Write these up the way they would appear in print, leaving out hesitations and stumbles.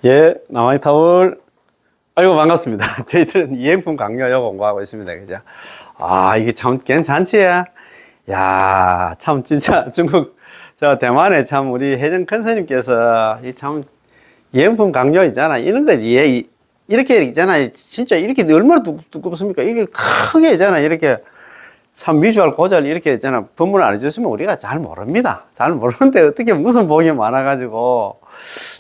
예, 남아있타올. 아이고, 반갑습니다. 저희들은 이행품 강요요 공부하고 있습니다. 그죠? 아, 이게 참 괜찮지? 야, 참, 진짜 중국, 대만에 참 우리 혜정 큰 스님께서 이 참 이행품 강요 있잖아. 이런 거, 이렇게 있잖아. 진짜 이렇게 얼마나 두껍습니까? 이렇게 크게 있잖아. 이렇게 참 미주알 고절 이렇게 있잖아. 법문을 안 해줬으면 우리가 잘 모릅니다. 잘 모르는데 어떻게 무슨 복이 많아가지고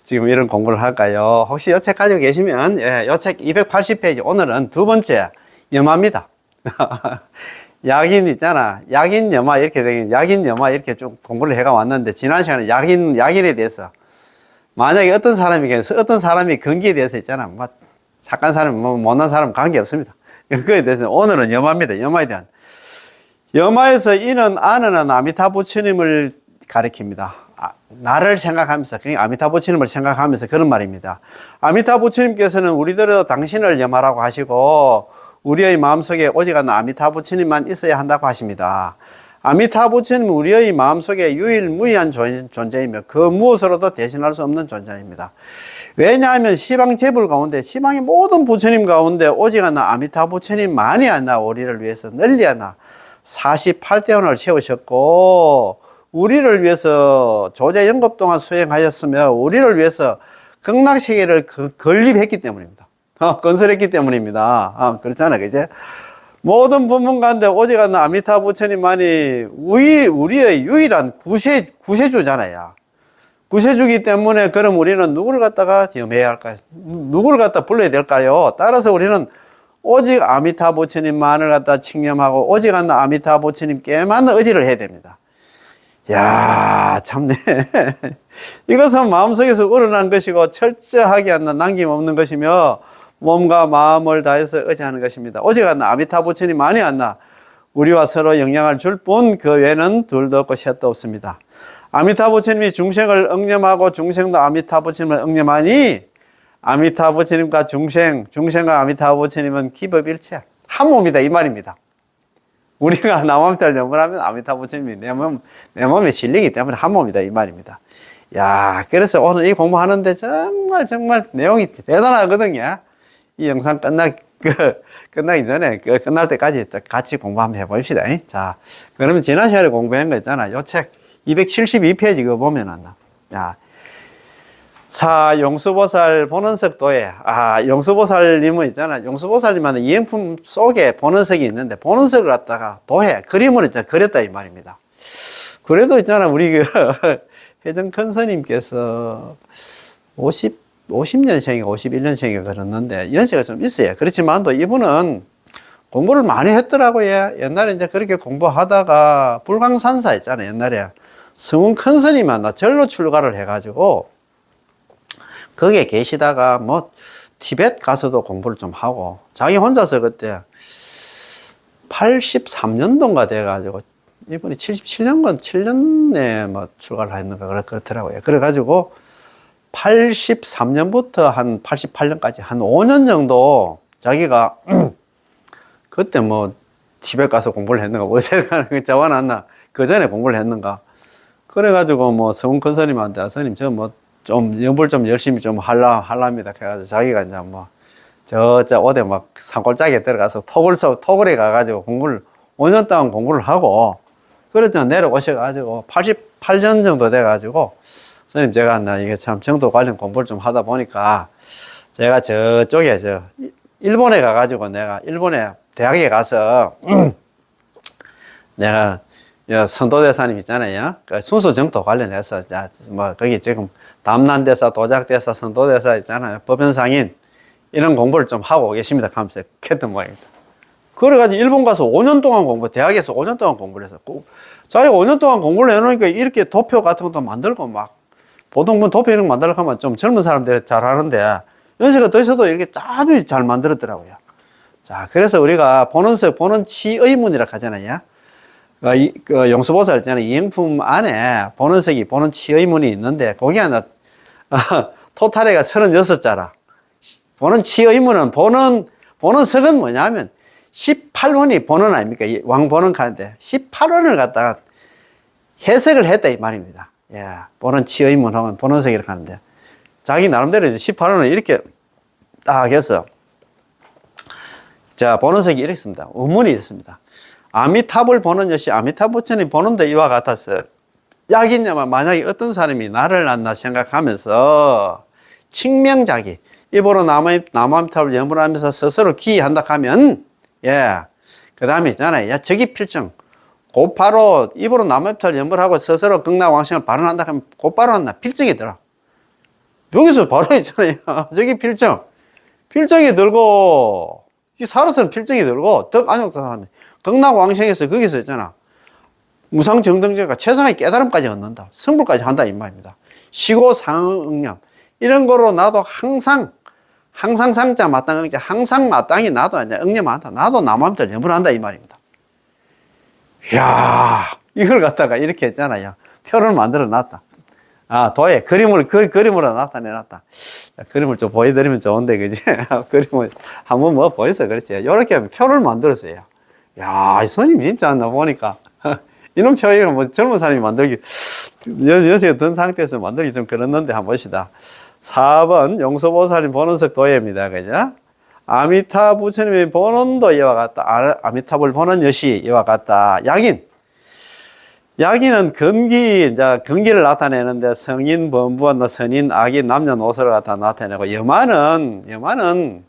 지금 이런 공부를 할까요? 혹시 이 책 가지고 계시면, 예, 이 책 280페이지. 오늘은 두 번째 염화입니다. 약인 있잖아. 약인 염화 이렇게 되긴, 약인 염화 이렇게 좀 공부를 해가 왔는데, 지난 시간에 약인에 대해서, 만약에 어떤 사람이 건기에 대해서 있잖아. 뭐, 착한 사람, 뭐, 못난 사람 관계없습니다. 그거에 대해서 오늘은 염화입니다. 염화에 대한. 염화에서 이는 아는 아미타 부처님을 가리킵니다. 나를 생각하면서, 그러니까 아미타 부처님을 생각하면서 그런 말입니다. 아미타 부처님께서는 우리들은 당신을 염화라고 하시고 우리의 마음속에 오직 하나 아미타 부처님만 있어야 한다고 하십니다. 아미타 부처님은 우리의 마음속에 유일무이한 존재이며 그 무엇으로도 대신할 수 없는 존재입니다. 왜냐하면 시방 제불 가운데, 시방의 모든 부처님 가운데 오직 하나 아미타 부처님만이 하나 우리를 위해서 널리 하나 48대원을 세우셨고 우리를 위해서 조제 영급 동안 수행하셨으며 우리를 위해서 극락세계를 건립했기 때문입니다. 건설했기 때문입니다. 그렇잖아, 그제? 모든 법문 가운데 오직 하나 아미타 부처님만이 우리의 유일한 구세주잖아요. 구세주기 때문에 그럼 우리는 누구를 갖다가 염해야 할까요? 누구를 갖다 불러야 될까요? 따라서 우리는 오직 아미타 부처님만을 갖다 칭념하고 오직 하나 아미타 부처님께만 의지를 해야 됩니다. 야, 참네. 이것은 마음속에서 우러난 것이고 철저하게 하나 남김없는 것이며 몸과 마음을 다해서 의지하는 것입니다. 오직 하나 아미타 부처님만이 하나 우리와 서로 영향을 줄 뿐 그 외에는 둘도 없고 셋도 없습니다. 아미타 부처님이 중생을 응념하고 중생도 아미타 부처님을 응념하니 아미타 부처님과 중생과 아미타 부처님은 기법일체 한 몸이다 이 말입니다. 우리가 남암살 염불하면 아미타 부처님이 내 몸에 실리기 때문에 한 몸이다 이 말입니다. 야, 그래서 오늘 이 공부하는데 정말 내용이 대단하거든요. 이 영상 끝나기 전에 끝날 때까지 같이 공부 한번 해봅시다. 자, 그러면 지난 시간에 공부한 거 있잖아. 요 책 272페이지 그거 보면은 야. 용수보살 본원석 도에, 용수보살님은 있잖아. 용수보살님한테 이행품 속에 본원석이 있는데, 본원석을 갖다가 도해, 그림으로 이제 그렸다, 이 말입니다. 그래도 있잖아, 우리 혜정 큰 스님께서 50년생인가 51년생인가 그랬는데, 연세가 좀 있어요. 그렇지만도 이분은 공부를 많이 했더라고요. 옛날에 이제 그렇게 공부하다가 불광산사 있잖아요. 옛날에 성운 큰 스님 만나 절로 출가를 해가지고, 거기에 계시다가 뭐 티벳 가서도 공부를 좀 하고 자기 혼자서 그때 83년도인가 돼가지고 이분이 7년에 뭐 출가를 했는가 그렇더라고요. 그래가지고 83년부터 한 88년까지 한 5년 정도 자기가 그때 뭐 티벳 가서 공부를 했는가 어디에 가는 거 적어놨나 그 전에 공부를 했는가 그래가지고 뭐 성운 큰 스님한테 스님 저 뭐 좀 연불 좀 열심히 좀 할랍니다. 그래가지고 자기가 이제 뭐 어디 막 산골짜기에 들어가서 토굴에 가가지고 5년 동안 공부를 하고 그랬더니 내려오셔가지고 88년 정도 돼가지고 선생님 제가 나 이게 참 정도 관련 공부를 좀 하다 보니까 제가 저쪽에 일본에 가가지고 내가 일본에 대학에 가서 내가 선도대사님 있잖아요. 그 순수 정도 관련해서 뭐 거기 지금 담난대사, 도작대사, 선도대사 있잖아요. 법연상인 이런 공부를 좀 하고 계십니다. 하면서 했던 모양입니다. 그래가지고 일본 가서 5년 동안 대학에서 5년 동안 공부를 해서 자기가 5년 동안 공부를 해놓으니까 이렇게 도표 같은 것도 만들고 막 보통 도표 이런 거 만들려고 하면 좀 젊은 사람들이 잘 하는데 연세가 더 있어도 이렇게 아주 잘 만들었더라고요. 자, 그래서 우리가 본원치의문이라고 하잖아요. 용수보살 있잖아요. 이행품 안에 본원치의문이 있는데, 거기 하나, 토탈해가 36자라. 본원치의문은, 본원석은 뭐냐면, 18원이 본원 아닙니까? 왕본원 가는데, 18원을 갖다가 해석을 했다, 이 말입니다. 예. 본원치의문 하면 본원석이라고 하는데, 자기 나름대로 이제 18호는 이렇게 딱 해서, 자, 보는 색이 이렇습니다. 의문이 있습니다. 아미타불 보는 것이 아미타불 부처님 보는데 이와 같았어요. 약이냐만 만약에 어떤 사람이 나를 안나 생각하면서 칭명자기, 입으로 나무아미타불 염불하면서 스스로 기한다 하면, 예, 그 다음에 있잖아요. 야, 저기 필정. 곧바로 입으로 나무아미타불 염불하고 스스로 극락왕생을 발언한다 하면 곧바로 한다. 필정이 들어. 여기서 바로 있잖아요. 저기 필정. 필정이 들고, 이 살아서는 필정이 들고, 덕안욕도 사람이 극락왕생에서 거기서 있잖아. 무상정등제가 최상의 깨달음까지 얻는다. 성불까지 한다. 이 말입니다. 시고상응념. 이런 거로 나도 항상 상자 마땅하게 항상 마땅히 나도 이제 응념한다. 나도 나마음대로 염불한다. 이 말입니다. 이야, 이걸 갖다가 이렇게 했잖아요. 표를 만들어 놨다. 아, 도에 그림으로 나타내놨다. 그림을 좀 보여드리면 좋은데, 그지? 그림을 한번 뭐 보여서 그렇지. 이렇게 하면 표를 만들었어요. 야, 이 스님 진짜 나 보니까. 이런 표현을 뭐 젊은 사람이 만들기, 연세가 든 상태에서 만들기 좀 그렇는데 한번 봅시다. 4번 용서보살님 보는석 도예입니다. 그죠? 아미타 부처님의 보는도 이와 같다. 아미타불 보는 여시 이와 같다. 약인은 근기를 나타내는데 성인, 범부한, 선인, 악인, 남녀노소를 갖다 나타내고, 여마는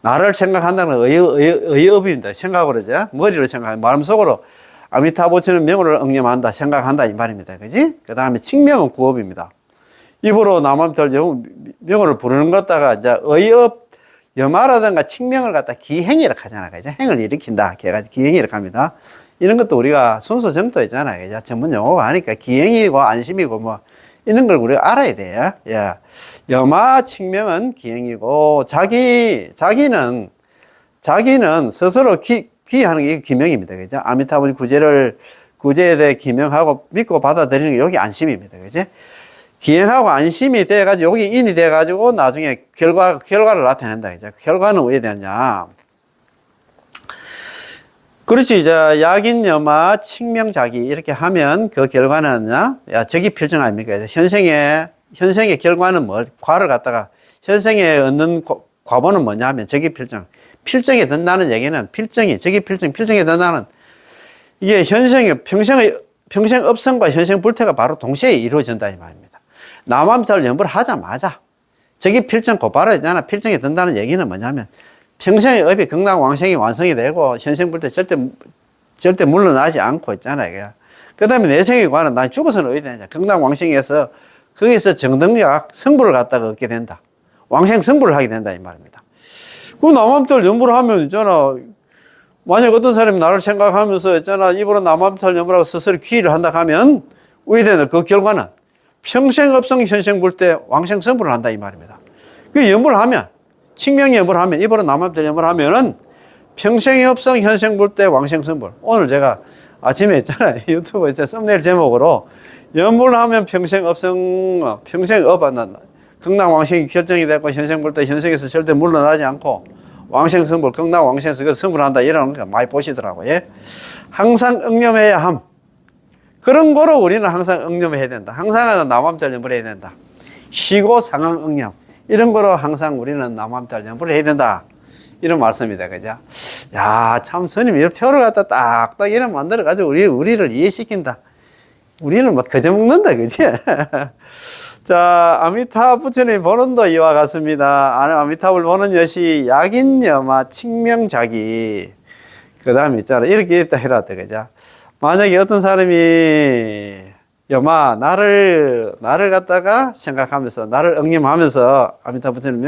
나를 생각한다는 의업입니다. 생각으로, 머리로 생각하는, 마음속으로 아미타부처는 명호를 응념한다, 생각한다, 이 말입니다. 그지? 그 다음에 칭명은 구업입니다. 입으로 남한들 명호를 부르는 것다가 이제 의업, 여마라든가 칭명을 갖다 기행이라 하잖아. 그죠? 행을 일으킨다. 걔가 기행이라 합니다. 이런 것도 우리가 순서 정도 있잖아요. 그죠? 전문 용어가 하니까 기행이고 안심이고 뭐, 이런 걸 우리가 알아야 돼요. 예. 여마 칭명은 기행이고, 자기는 스스로 기하는 게 기명입니다. 그죠? 아미타불 구제에 대해 기명하고 믿고 받아들이는 게 여기 안심입니다. 그죠? 기행하고 안심이 돼가지고, 여기 인이 돼가지고, 나중에 결과를 나타낸다. 그죠? 결과는 왜 되느냐. 그렇지. 이제 약인 여마 칭명자기 이렇게 하면 그 결과는 저기 필정 아닙니까? 현생의 결과는 뭐, 과를 갖다가, 현생에 얻는 과보는 뭐냐 하면 저기 필정에 든다는 얘기는 저기 필정에 든다는 이게 평생 업성과 현생 불태가 바로 동시에 이루어진다 이 말입니다. 남아미타불 염불을 하자마자 저기 필정 곧바로 있잖아. 필정에 든다는 얘기는 뭐냐면 평생의 업이 극락왕생이 완성이 되고 현생 불태 절대 물러나지 않고 있잖아요. 그 다음에 내생에 관한 난 죽어서는 어디 되냐. 극락왕생에서 거기서 정등력 성불을 갖다가 얻게 된다. 왕생 성불을 하게 된다 이 말입니다. 그 남아미타불 염불을 하면 있잖아. 만약 어떤 사람이 나를 생각하면서 있잖아. 입으로 남아미타불 염불하고 스스로 기일을 한다 하면 어디 되냐. 그 결과는 평생 업성 현생 불태 왕생 성불을 한다 이 말입니다. 그 염불을 하면 칭명 염불을 하면 입으로 남아미타불 염불을 하면은 평생 업성 현생 불태 왕생 성불. 오늘 제가 아침에 있잖아요. 유튜브에 썸네일 제목으로 염불을 하면 평생 업성 평생 업 안 난다. 극락왕생이 결정이 됐고 현생불때 현생에서 절대 물러나지 않고 왕생성불 극락왕생에서 그 성불한다 이러는 거 많이 보시더라고요. 예? 항상 응념해야 함. 그런 거로 우리는 항상 응념해야 된다. 항상 남아미타불 염불 해야 된다. 쉬고 상황 응념. 이런 거로 항상 우리는 남아미타불 염불 해야 된다. 이런 말씀입니다. 그죠? 야, 참 스님이 이런 표를 갖다 딱딱 이런 만들어가지고 우리를 이해시킨다. 우리는 막 그저 먹는다, 그치? 자, 아미타 부처님 보는도 이와 같습니다. 아미타불 보는 여시 약인여마 칭명자기. 그 다음에 있잖아. 이렇게 있다 해라, 그죠? 만약에 어떤 사람이 여마, 나를 갖다가 생각하면서, 나를 응념하면서, 아미타 부처님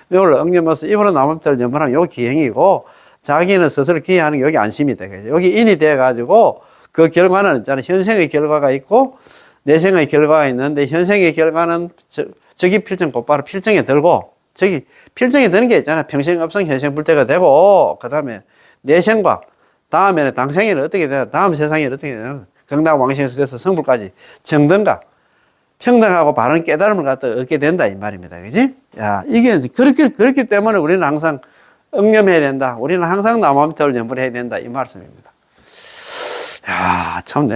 명을 응념해서 입으로 남아미타불 염불하면 여기 기행이고, 자기는 스스로 기행하는 게 여기 안심이다. 그죠? 여기 인이 돼가지고, 그 결과는 있잖아요. 현생의 결과가 있고 내생의 결과가 있는데 현생의 결과는 저기 필정 곧바로 필정에 들고 저기 필정에 드는 게 있잖아요. 평생 업성 현생 불태가 되고 그 다음에 내생과 다음에는 당생에는 어떻게 되나 다음 세상에는 어떻게 되나 극락왕생에서 그래서 성불까지 정등과 평등하고 바른 깨달음을 갖다 얻게 된다 이 말입니다. 그지? 야, 이게 그렇기 때문에 우리는 항상 응념해야 된다. 우리는 항상 남아미타불 염불해야 된다 이 말씀입니다. 야, 참,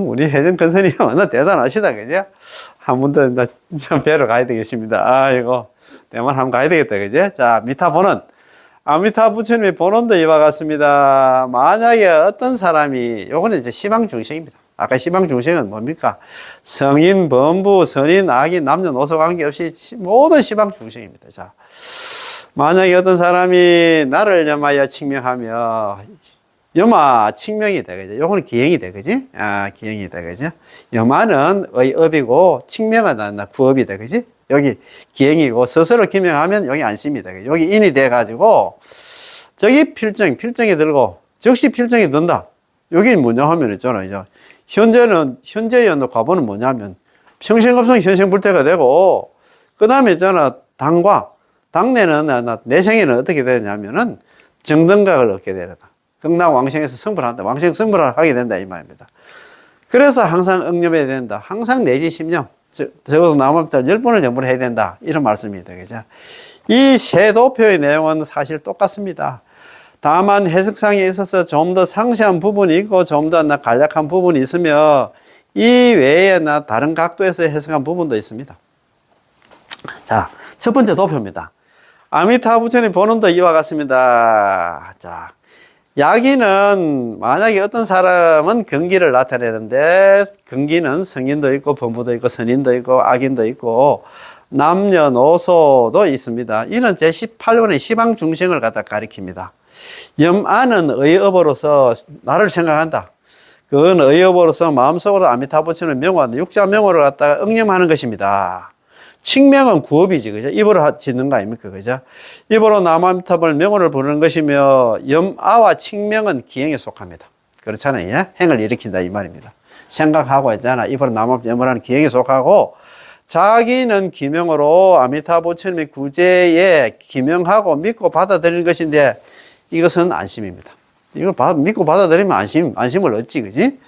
우리 혜정 큰스님, 너 대단하시다, 그죠? 한 번 더, 좀 뵈러 가야 되겠습니다. 아이고, 대만 한번 가야 되겠다, 그죠? 자, 미타 본원. 아미타 부처님의 본원도 이와 같습니다. 만약에 어떤 사람이, 요거는 이제 시방중생입니다. 아까 시방중생은 뭡니까? 성인, 범부, 선인, 악인, 남녀노소 관계없이 모든 시방중생입니다. 자, 만약에 어떤 사람이 나를 염하여 칙명하며, 염화 칙명이 돼, 그죠? 요거는 기행이 돼, 그지? 아, 기행이 돼, 그죠? 염화는 의업이고, 칙명은 구업이 돼, 그지? 여기 기행이고, 스스로 기명하면 여기 안심이 돼. 여기 인이 돼가지고, 저기 필정이 들고, 즉시 필정이 든다. 여기 뭐냐 하면 있잖아, 이제. 현재의 연도 과보는 뭐냐면, 평생급성 현생불태가 되고, 그 다음에 있잖아, 당내는, 내생에는 어떻게 되냐면은, 정등각을 얻게 되다. 극락왕생에서 성불한다. 왕생 성불을 하게 된다. 이 말입니다. 그래서 항상 응념해야 된다. 항상 내지 10년. 적어도 남업달 10번을 염불 해야 된다. 이런 말씀입니다. 그죠? 이 세 도표의 내용은 사실 똑같습니다. 다만 해석상에 있어서 좀 더 상세한 부분이 있고 좀 더 간략한 부분이 있으며 이 외에 다른 각도에서 해석한 부분도 있습니다. 자, 첫 번째 도표입니다. 아미타 부처님 본원도 이와 같습니다. 자, 야기는 만약에 어떤 사람은 경기를 나타내는데 경기는 성인도 있고 범부도 있고 선인도 있고 악인도 있고 남녀노소도 있습니다. 이는 제18권의 시방중생을 갖다 가리킵니다. 염아는 의업으로서 나를 생각한다. 그건 의업으로서 마음속으로 아미타부처는 명화, 육자명호를 갖다가 응념하는 것입니다. 칙명은 구업이지, 그죠? 입으로 짓는 거 아닙니까, 그죠? 입으로 남아미탑을 명호를 부르는 것이며, 염아와 칙명은 기행에 속합니다. 그렇잖아요. 예? 행을 일으킨다, 이 말입니다. 생각하고 있잖아. 입으로 남아미탑을 하는 기행에 속하고, 자기는 기명으로 아미타부처님의 구제에 기명하고 믿고 받아들이는 것인데, 이것은 안심입니다. 이걸 믿고 받아들이면 안심을 얻지, 그지?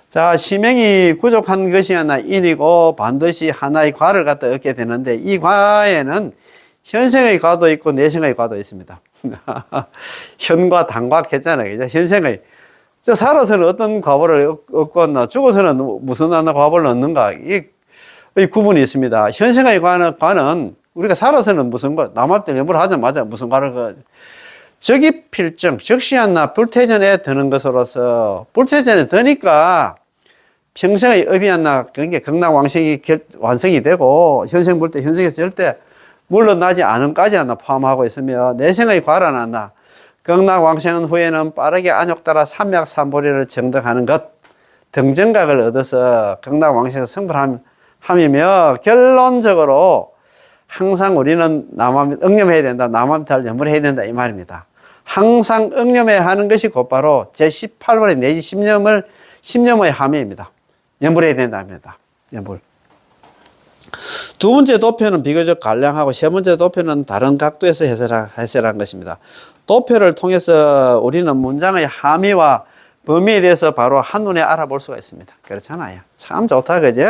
자, 시명이 구족한 것이 하나 인이고 반드시 하나의 과를 갖다 얻게 되는데 이 과에는 현생의 과도 있고 내생의 과도 있습니다. 현과 당과 했잖아요. 현생의 살아서는 어떤 과보를 얻고 왔나 죽어서는 무슨 과보를 얻는가 이 구분이 있습니다. 현생의 과는 우리가 살아서는 무슨 과 남한테 매물 하자마자 무슨 과를 적이 필정, 적시한나 불태전에 드는 것으로서 불태전에 드니까 평생의 업이 한나 그러니까 극락왕생이 완성이 되고 현생불태 현생에서 절대 물러나지 않음까지 한나 포함하고 있으며 내생의 과란 한나 극락왕생 후에는 빠르게 안욕 따라 삼맥삼보리를 정득하는 것 등정각을 얻어서 극락왕생에서 성불함이며 결론적으로 항상 우리는 응념해야 된다. 남암탈 염불해야 된다. 이 말입니다. 항상 응념해야 하는 것이 곧바로 제18번의 내지 10념의 함의입니다. 염불해야 된답니다. 염불. 두 번째 도표는 비교적 간략하고 세 번째 도표는 다른 각도에서 해설한 것입니다. 도표를 통해서 우리는 문장의 함의와 범위에 대해서 바로 한눈에 알아볼 수가 있습니다. 그렇잖아요. 참 좋다. 그죠?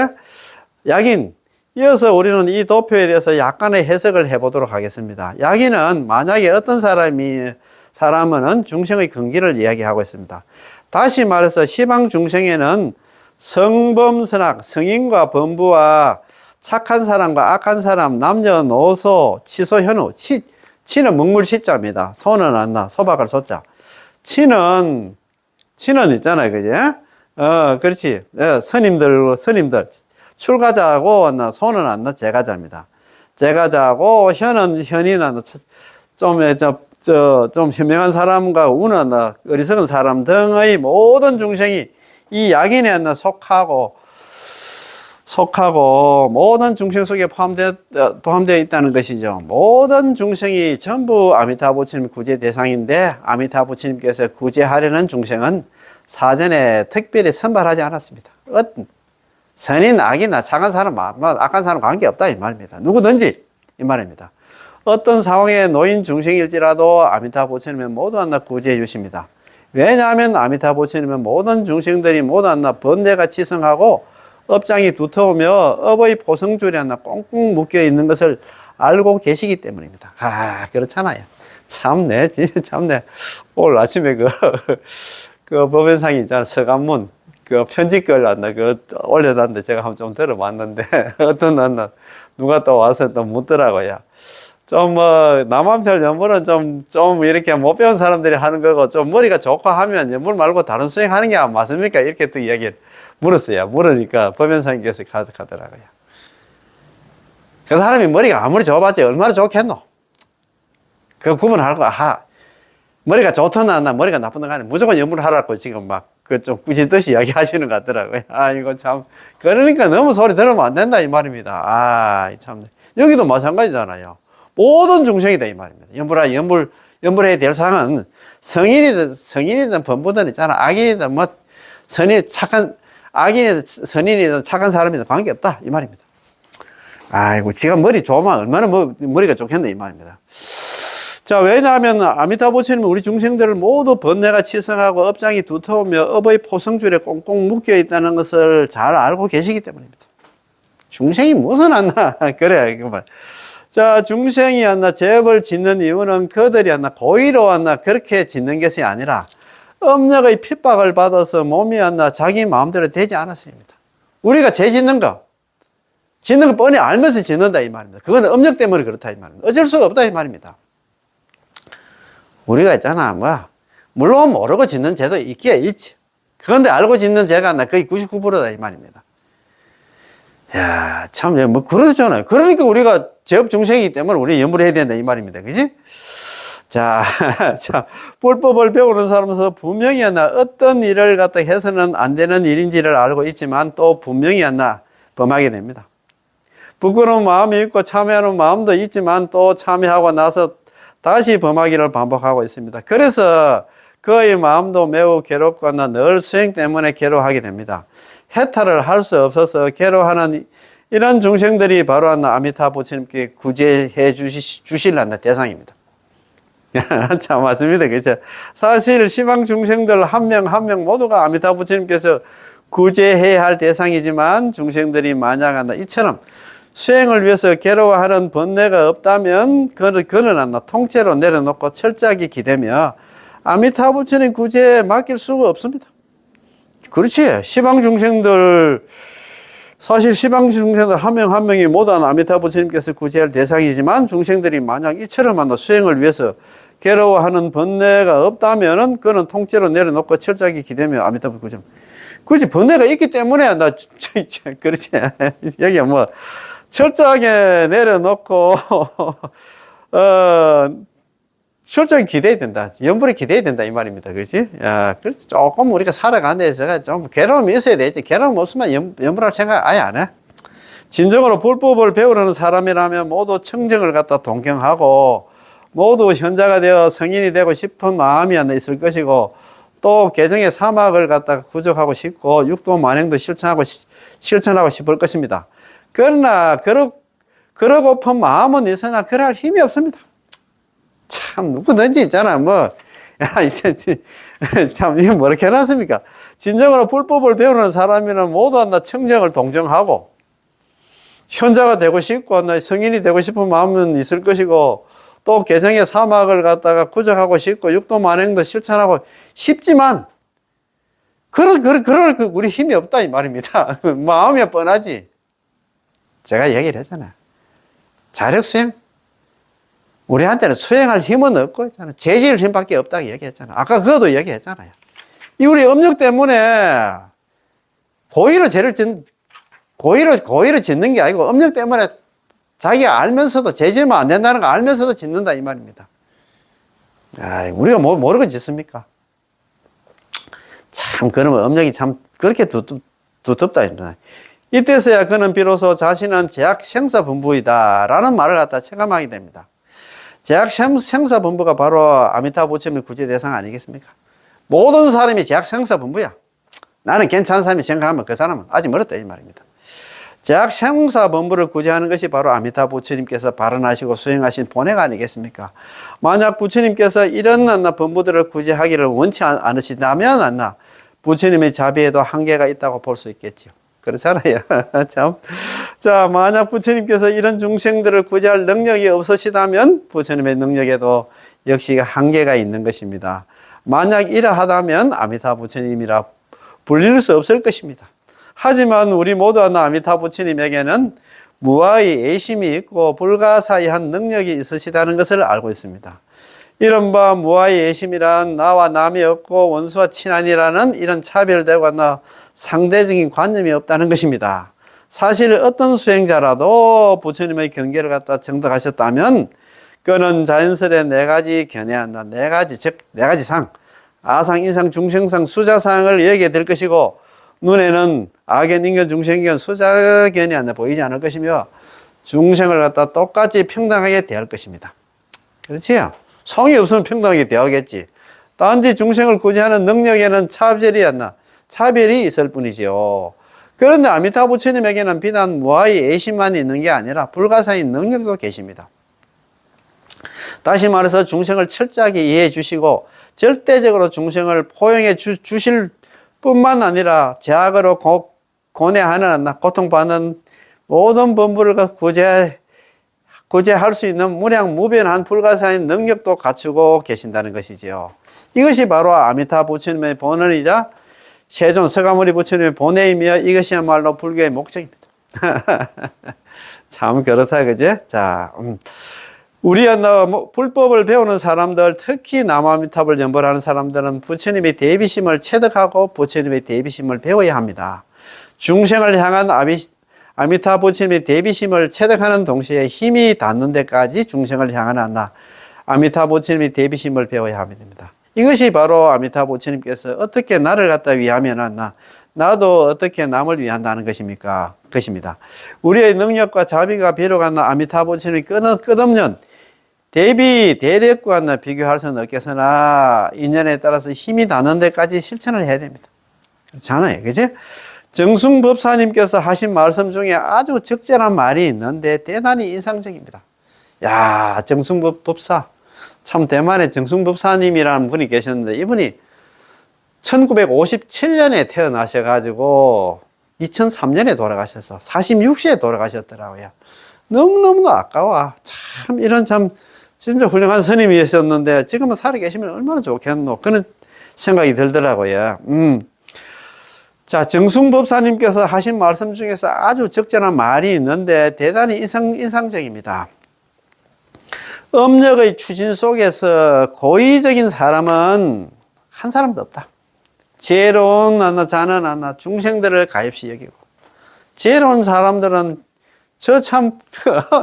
약인. 이어서 우리는 이 도표에 대해서 약간의 해석을 해보도록 하겠습니다. 야기는 만약에 어떤 사람은 중생의 근기를 이야기하고 있습니다. 다시 말해서 시방 중생에는 성범선악, 성인과 범부와 착한 사람과 악한 사람, 남녀노소, 치소, 현우, 치는 먹물시자입니다. 소는 안나, 소박할 소자. 치는 있잖아요. 그지? 그렇지. 스님들. 출가자하고 소는 안 나, 제가자입니다. 제가자하고 현이나 좀 현명한 사람과 우는 어리석은 사람 등의 모든 중생이 이 약인에 속하고 모든 중생 속에 포함되어 있다는 것이죠. 모든 중생이 전부 아미타 부처님 구제 대상인데 아미타 부처님께서 구제하려는 중생은 사전에 특별히 선발하지 않았습니다. 선인, 악이나 착한 사람, 악한 사람 관계없다 이 말입니다. 누구든지 이 말입니다. 어떤 상황에 놓인 중생일지라도 아미타 부처님은 모두 하나 구제해 주십니다. 왜냐하면 아미타 부처님은 모든 중생들이 모두 하나 번뇌가 치성하고 업장이 두터우며 업의 포성줄이 하나 꽁꽁 묶여 있는 것을 알고 계시기 때문입니다. 그렇잖아요. 참네, 진짜 참네. 오늘 아침에 그 법연상이 있잖아. 서간문. 그 편지글 났나, 올려놨는데 제가 한번 좀 들어봤는데, 어떤 날 누가 또 와서 또 묻더라고요. 좀 남암살 연물은 좀 이렇게 못 배운 사람들이 하는 거고, 좀 머리가 좋고 하면 연물 말고 다른 수행 하는 게 맞습니까? 이렇게 또 이야기를 물었어요. 물으니까 법연상께서 가득하더라고요. 그 사람이 머리가 아무리 좋아봤지 얼마나 좋겠노? 그 구분하고, 머리가 좋든 나 머리가 나쁘든 간에 무조건 연물을 하라고 지금 막 그 좀 꾸짖듯이 이야기 하시는 것 같더라고요. 이거 참. 그러니까 너무 소리 들으면 안 된다 이 말입니다. 참. 여기도 마찬가지잖아요. 모든 중생이다 이 말입니다. 연불해야 될 사항은 성인이든 범부든 있잖아. 악인이든 악인이든 선인이든 착한 사람이든 관계없다 이 말입니다. 아이고, 지가 머리 좋으면 얼마나 머리가 좋겠네 이 말입니다. 자, 왜냐하면 아미타 부처님은 우리 중생들을 모두 번뇌가 치성하고 업장이 두터우며 업의 포성줄에 꽁꽁 묶여 있다는 것을 잘 알고 계시기 때문입니다. 중생이 무슨 안나? 그래, 그만. 자, 중생이 안나 죄업을 짓는 이유는 그들이 안나 고의로 안나 그렇게 짓는 것이 아니라 업력의 핍박을 받아서 몸이 안나 자기 마음대로 되지 않았습니다. 우리가 죄 짓는 거 뻔히 알면서 짓는다 이 말입니다. 그건 업력 때문에 그렇다 이 말입니다. 어쩔 수가 없다 이 말입니다. 우리가 있잖아, 물론 모르고 짓는 죄도 있기야 있지. 그런데 알고 짓는 죄가 거의 99%다 이 말입니다. 야, 참, 그러잖아요. 그러니까 우리가 죄업 중생이기 때문에 우리 연불해야 된다 이 말입니다. 그지? 자, 불법을 배우는 사람으로서 분명히 어떤 일을 갖다 해서는 안 되는 일인지를 알고 있지만 또 분명히 범하게 됩니다. 부끄러운 마음이 있고 참여하는 마음도 있지만 또 참여하고 나서 다시 범하기를 반복하고 있습니다. 그래서 그의 마음도 매우 괴롭고 늘 수행 때문에 괴로워하게 됩니다. 해탈을 할 수 없어서 괴로워하는 이런 중생들이 바로 아미타 부처님께 구제해 주실 대상입니다. 참 맞습니다. 그렇죠? 사실 시방 중생들 한 명 한 명 모두가 아미타 부처님께서 구제해야 할 대상이지만 중생들이 만약 이처럼 수행을 위해서 괴로워하는 번뇌가 없다면 그는 통째로 내려놓고 철저하게 기대며 아미타 부처님 구제에 맡길 수가 없습니다. 그렇지. 시방 중생들 한 명 한 명이 모두 아미타 부처님께서 구제할 대상이지만 중생들이 만약 이처럼 수행을 위해서 괴로워하는 번뇌가 없다면은 그는 통째로 내려놓고 철저하게 기대며 아미타 부처님. 그렇지. 번뇌가 있기 때문에 그렇지. 여기 철저하게 내려놓고, 철저하게 기대해야 된다. 연불에 기대해야 된다. 이 말입니다. 그렇지? 그래서 조금 우리가 살아가는 데서 좀 괴로움이 있어야 되지. 괴로움 없으면 연불할 생각 아예 안 해. 진정으로 불법을 배우려는 사람이라면 모두 청정을 갖다 동경하고, 모두 현자가 되어 성인이 되고 싶은 마음이 있을 것이고, 또 개정의 사막을 갖다가 구족하고 싶고, 육도 만행도 실천하고 싶을 것입니다. 그러나 그러고픈 마음은 있으나 그럴 힘이 없습니다. 참 누구든지 있잖아 참 이거 뭐렇게 해놨습니까? 진정으로 불법을 배우는 사람이면 모두 청정을 동정하고 현자가 되고 싶고 성인이 되고 싶은 마음은 있을 것이고 또 개정의 사막을 갖다가 구족하고 싶고 육도 만행도 실천하고 싶지만 그럴 우리 힘이 없다 이 말입니다. 마음이 뻔하지. 제가 얘기를 했잖아요. 자력 수행? 우리한테는 수행할 힘은 없고 있잖아요. 재질 힘밖에 없다고 얘기했잖아요. 아까 그것도 얘기했잖아요. 이 우리 업력 때문에 고의로 짓는 게 아니고 업력 때문에 자기가 알면서도 재질만 안 된다는 거 알면서도 짓는다 이 말입니다. 우리가 모르고 짓습니까? 참 그러면 업력이 참 그렇게 두텁다 입니다. 이때서야 그는 비로소 자신은 제약 생사분부이다 라는 말을 갖다 체감하게 됩니다. 제약 생사분부가 바로 아미타 부처님의 구제 대상 아니겠습니까? 모든 사람이 제약 생사분부야. 나는 괜찮은 사람이 생각하면 그 사람은 아직 멀었다 이 말입니다. 제약 생사분부를 구제하는 것이 바로 아미타 부처님께서 발언하시고 수행하신 본회가 아니겠습니까? 만약 부처님께서 이런 분부들을 구제하기를 원치 않으시다면 부처님의 자비에도 한계가 있다고 볼 수 있겠죠. 그렇잖아요. 참. 자, 만약 부처님께서 이런 중생들을 구제할 능력이 없으시다면 부처님의 능력에도 역시 한계가 있는 것입니다. 만약 이러하다면 아미타 부처님이라 불릴 수 없을 것입니다. 하지만 우리 모두 아미타 부처님에게는 무아의 애심이 있고 불가사의한 능력이 있으시다는 것을 알고 있습니다. 이른바 무아의 애심이란 나와 남이 없고 원수와 친하니라는 이런 차별되거나 상대적인 관념이 없다는 것입니다. 사실 어떤 수행자라도 부처님의 경계를 갖다 정득하셨다면 그는 자연스레 네 가지 견해한다. 네 가지 상, 아상, 인상, 중생상, 수자상을 여기게 될 것이고 눈에는 악견, 인견, 중생견, 수자견이 하나 보이지 않을 것이며 중생을 갖다 똑같이 평등하게 대할 것입니다. 그렇지요? 성이 없으면 평등하게 대하겠지. 단지 중생을 구제하는 능력에는 차별이 있을 뿐이지요. 그런데 아미타 부처님에게는 비단 무아의 애심만 있는 게 아니라 불가사의 능력도 계십니다. 다시 말해서 중생을 철저하게 이해해 주시고 절대적으로 중생을 포용해 주실 뿐만 아니라 제약으로 고뇌하는 고통받는 모든 범부를 구제할 수 있는 무량무변한 불가사의 능력도 갖추고 계신다는 것이지요. 이것이 바로 아미타 부처님의 본원이자 세존 서가모니 부처님의 본회이며 이것이야말로 불교의 목적입니다. 참 그렇다, 그지? 자, 우리 불법을 배우는 사람들, 특히 남아미탑을 연불하는 사람들은 부처님의 대비심을 체득하고 부처님의 대비심을 배워야 합니다. 중생을 향한 아미타 부처님의 대비심을 체득하는 동시에 힘이 닿는 데까지 중생을 향하는 아미타 부처님의 대비심을 배워야 합니다. 이것이 바로 아미타 부처님께서 어떻게 나를 갖다 위하면 나도 어떻게 남을 위한다는 것입니다. 우리의 능력과 자비가 비록 아미타 부처님이 끝없는 대력과 비교할 수는 없겠으나 인연에 따라서 힘이 닿는 데까지 실천을 해야 됩니다. 그렇잖아요, 그지? 정승법사님께서 하신 말씀 중에 아주 적절한 말이 있는데 대단히 인상적입니다. 야, 정승법사. 참 대만에 정승법사님이라는 분이 계셨는데 이분이 1957년에 태어나셔가지고 2003년에 돌아가셔서 46세에 돌아가셨더라고요. 너무너무 아까워. 참 이런 진짜 훌륭한 스님이셨는데 지금은 살아계시면 얼마나 좋겠노. 그런 생각이 들더라고요. 자, 정승법사님께서 하신 말씀 중에서 아주 적절한 말이 있는데 대단히 인상적입니다. 업력의 추진 속에서 고의적인 사람은 한 사람도 없다. 지혜로운 자는 중생들을 가엾이 여기고 지혜로운 사람들은 저 참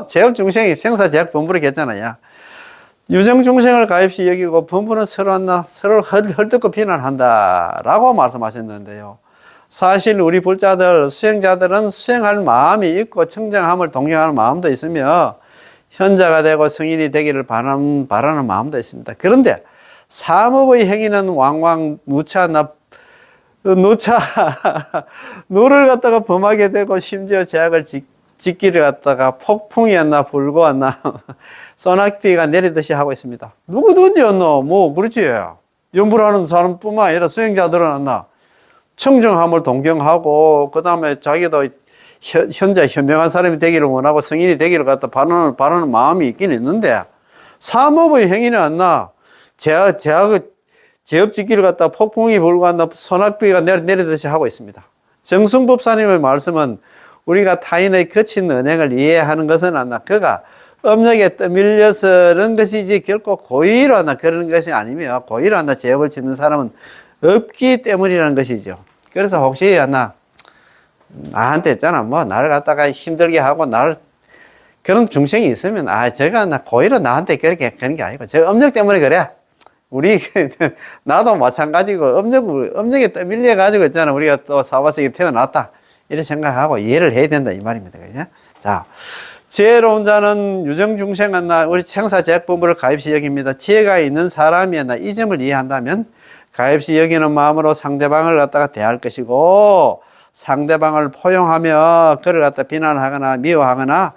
제업 중생이 생사제약 범부를 했잖아요. 유정 중생을 가엾이 여기고 범부는 서로 헐뜯고 비난한다라고 말씀하셨는데요. 사실 우리 불자들, 수행자들은 수행할 마음이 있고 청정함을 동경하는 마음도 있으며 현자가 되고 성인이 되기를 바라는 마음도 있습니다. 그런데 삼업의 행위는 왕왕 노를 갖다가 범하게 되고 심지어 제약을 짓기를 갖다가 폭풍이 불고 소낙비가 내리듯이 하고 있습니다. 누구든지 그렇지. 연불하는 사람뿐만 아니라 수행자들은 청정함을 동경하고 그 다음에 자기도 현재 현명한 사람이 되기를 원하고 성인이 되기를 갖다 바라는 마음이 있긴 있는데 삼업의 행위는 제업 짓기를 갖다 폭풍이 불고 소낙비가 내리듯이 하고 있습니다. 정승법사님의 말씀은 우리가 타인의 거친 언행을 이해하는 것은 그가 업력에 떠밀려서 그런 것이지 결코 고의로 그런 것이 아니며 고의로 제업을 짓는 사람은 없기 때문이라는 것이죠. 그래서 혹시 나한테 있잖아 나를 갖다가 힘들게 하고 그런 중생이 있으면 제가 고의로 나한테 그런 게 아니고 저 업력 때문에 그래. 나도 마찬가지고 업력에 떠밀려 가지고 있잖아. 우리가 또 사바세계 태어났다 이렇게 생각하고 이해를 해야 된다 이 말입니다. 그죠? 자, 지혜로운 자는 유정중생은 우리 생사제약본부를 가엾이 여깁니다. 지혜가 있는 사람이 이 점을 이해한다면 가엾이 여기는 마음으로 상대방을 갖다가 대할 것이고 상대방을 포용하며 그를 갖다 비난하거나 미워하거나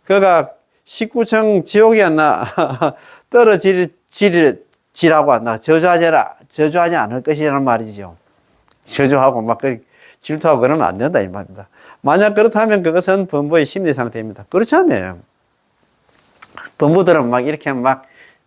그가 19층 지옥에 떨어지라고 저주하지 않을 것이라는 말이죠. 저주하고 질투하고 그러면 안 된다 이 말입니다. 만약 그렇다면 그것은 범부의 심리 상태입니다. 그렇지 않나요? 범부들은 이렇게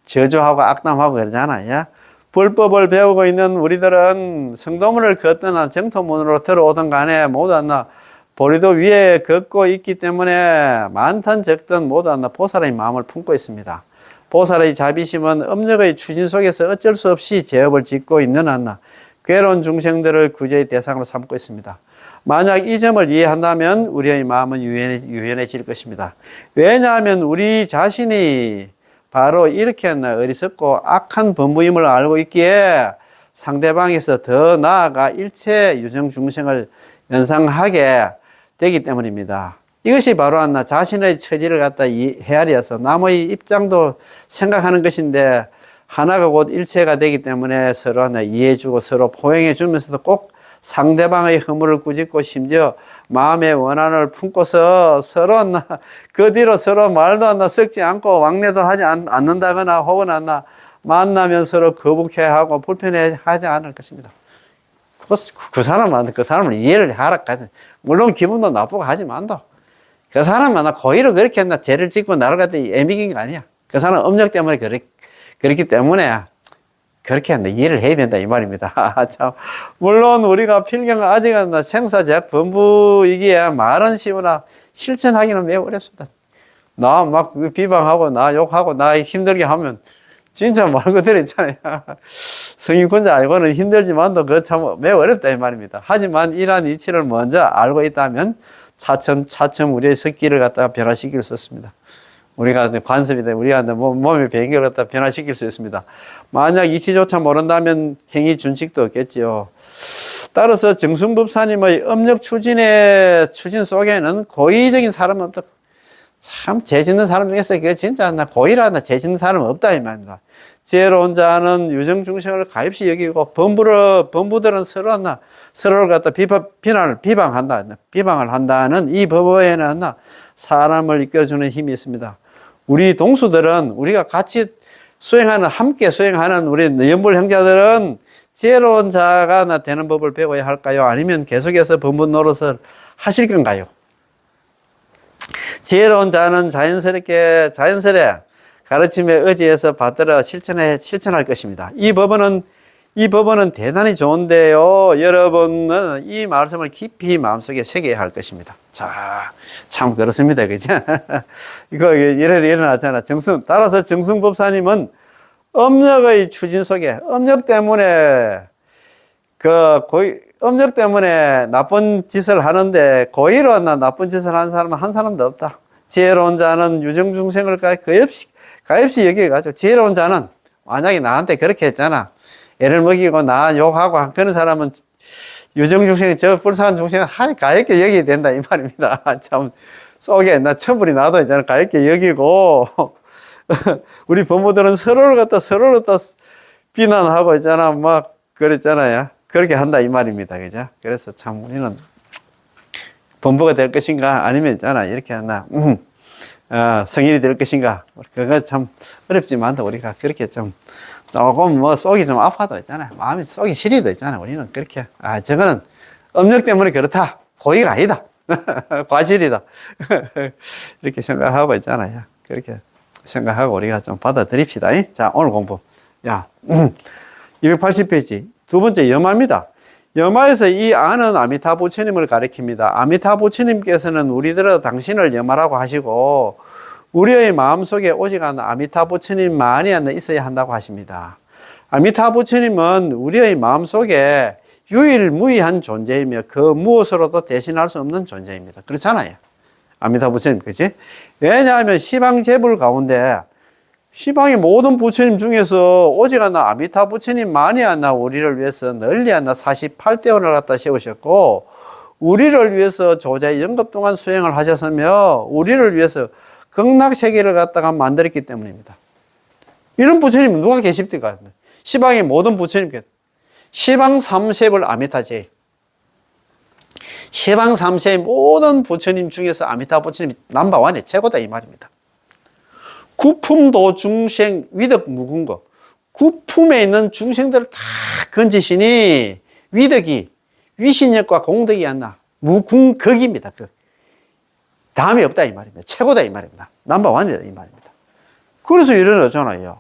저주하고 악담하고 그러잖아요. 불법을 배우고 있는 우리들은 성도문을 걷거나 정토문으로 들어오든 간에 모두 하나 보리도 위에 걷고 있기 때문에 많든 적든 모두 하나 보살의 마음을 품고 있습니다. 보살의 자비심은 업력의 추진 속에서 어쩔 수 없이 제업을 짓고 있는 한나 괴로운 중생들을 구제의 대상으로 삼고 있습니다. 만약 이 점을 이해한다면 우리의 마음은 유연해질 것입니다. 왜냐하면 우리 자신이 바로 이렇게 어리석고 악한 범부임을 알고 있기에 상대방에서 더 나아가 일체 유정 중생을 연상하게 되기 때문입니다. 이것이 바로 자신의 처지를 갖다 헤아려서 남의 입장도 생각하는 것인데 하나가 곧 일체가 되기 때문에 서로 이해해주고 서로 포용해 주면서도 꼭 상대방의 허물을 꾸짖고 심지어 마음의 원한을 품고서 서로 그 뒤로 서로 말도 섞지 않고 왕래도 하지 않는다거나 혹은 만나면 서로 거북해하고 불편해하지 않을 것입니다. 그 사람을 이해를 하라. 물론 기분도 나쁘고 하지만도 그 사람은 고의로 그렇게 죄를 짓고 나를 갖다 애미긴 거 아니야. 그 사람 업력 때문에 그렇기 때문에 그렇게 이해를 해야 된다 이 말입니다. 참 물론 우리가 필경 아직은 생사적 범부이기에 말은 쉬우나 실천하기는 매우 어렵습니다. 나 막 비방하고 나 욕하고 나 힘들게 하면 진짜 말 그대로 있잖아요. 성인권자 알고는 힘들지만도 그 참 매우 어렵다 이 말입니다. 하지만 이러한 이치를 먼저 알고 있다면 차츰 우리의 석기를 갖다가 변화시킬 수 있습니다. 우리가 관습이다. 우리가 몸의 배경을 갖다 변화시킬 수 있습니다. 만약 이치조차 모른다면 행위 준칙도 없겠지요. 따라서 정승법사님의 업력 추진 속에는 고의적인 사람은 없다. 참, 죄 짓는 사람 중에서 그게 진짜 고의라 죄 짓는 사람은 없다, 이 말입니다. 지혜로운 자는 유정중생을 가엾이 여기고, 범부들은 서로를 갖다 비방을 한다는 이 법에는 사람을 이끌어주는 힘이 있습니다. 우리 동수들은 우리가 같이 함께 수행하는 우리 연불 형제들은 지혜로운 자가 되는 법을 배워야 할까요? 아니면 계속해서 범부 노릇을 하실 건가요? 지혜로운 자는 자연스레 가르침에 의지해서 받들어 실천할 것입니다. 이 법은 대단히 좋은데요. 여러분은 이 말씀을 깊이 마음속에 새겨야 할 것입니다. 자, 참 그렇습니다. 그죠? 이거 일어나잖아. 따라서 정승법사님은 업력의 추진 속에, 업력 때문에 나쁜 짓을 하는데 고의로 나쁜 짓을 하는 사람은 한 사람도 없다. 지혜로운 자는 유정중생을 가엾이 여기가지고 지혜로운 자는 만약에 나한테 그렇게 했잖아. 애를 먹이고 나 욕하고 그런 사람은 유정중생, 저 불쌍한 중생은 가엾게 여기야 된다 이 말입니다. 참 속에 천불이 나도 있잖아. 가엾게 여기고 우리 부모들은 서로를 갖다 비난하고 있잖아. 막 그랬잖아요. 그렇게 한다 이 말입니다. 그죠? 그래서 참 우리는 범부가 될 것인가 아니면 있잖아 이렇게 성인이 될 것인가 그거 참 어렵지만 우리가 그렇게 좀 조금 속이 좀 아파도 있잖아요. 마음이 속이 시리도 있잖아요. 우리는 그렇게 저거는 업력 때문에 그렇다. 고의가 아니다. 과실이다. 이렇게 생각하고 있잖아요. 그렇게 생각하고 우리가 좀 받아들입시다. 자, 오늘 공부. 280페이지. 두 번째 염화입니다. 염화에서 이 아는 아미타 부처님을 가리킵니다. 아미타 부처님께서는 우리들은 당신을 염화라고 하시고 우리의 마음속에 오직 아미타 부처님만이 있어야 한다고 하십니다. 아미타 부처님은 우리의 마음속에 유일무이한 존재이며 그 무엇으로도 대신할 수 없는 존재입니다. 그렇잖아요. 아미타 부처님, 그치? 왜냐하면 시방제불 가운데 시방의 모든 부처님 중에서 오직 아미타 부처님만이 우리를 위해서 널리 48대원을 갖다 세우셨고 우리를 위해서 조자의 영급 동안 수행을 하셨으며 우리를 위해서 극락세계를 갖다가 만들었기 때문입니다. 이런 부처님 누가 계십니까? 시방의 모든 부처님, 시방 삼세불 아미타제, 시방 삼세의 모든 부처님 중에서 아미타 부처님이 넘버원이 최고다 이 말입니다. 구품도 중생 위덕 무궁거, 구품에 있는 중생들을 다 건지시니 위덕이 위신력과 공덕이 무궁극입니다. 다음이 없다 이 말입니다. 최고다 이 말입니다. 넘버원이다 이 말입니다. 그래서 일어나잖아요.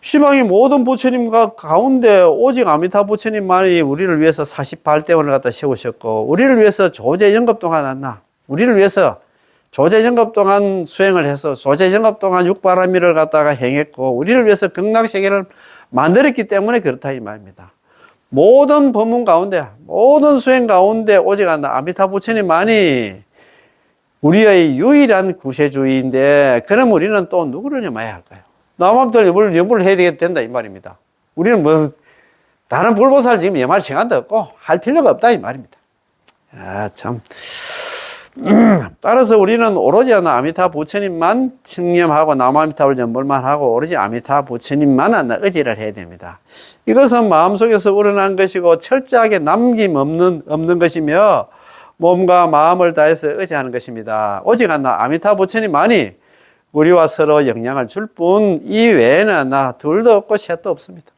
시방의 모든 부처님과 가운데 오직 아미타 부처님만이 우리를 위해서 48대원을 갖다 세우셨고, 우리를 위해서 조제영겁 동안 왔나, 우리를 위해서 조제영겁 동안 수행을 해서 조제영겁 동안 육바라밀을 갖다가 행했고, 우리를 위해서 극락세계를 만들었기 때문에 그렇다 이 말입니다. 모든 법문 가운데, 모든 수행 가운데 오직 아미타 부처님만이 우리의 유일한 구세주의인데, 그럼 우리는 또 누구를 염해야 할까요? 남한들 염불을 해야 된다 이 말입니다. 우리는 뭐 다른 불보살 지금 염할 시간도 없고 할 필요가 없다 이 말입니다. 아, 참. 따라서 우리는 오로지 아미타 부처님만 칭념하고 남아미타불 연불만 하고 오로지 아미타 부처님만 의지를 해야 됩니다. 이것은 마음속에서 우러난 것이고 철저하게 남김없는 것이며 몸과 마음을 다해서 의지하는 것입니다. 오직 아미타 부처님만이 우리와 서로 영향을 줄 뿐 이외에는 둘도 없고 셋도 없습니다.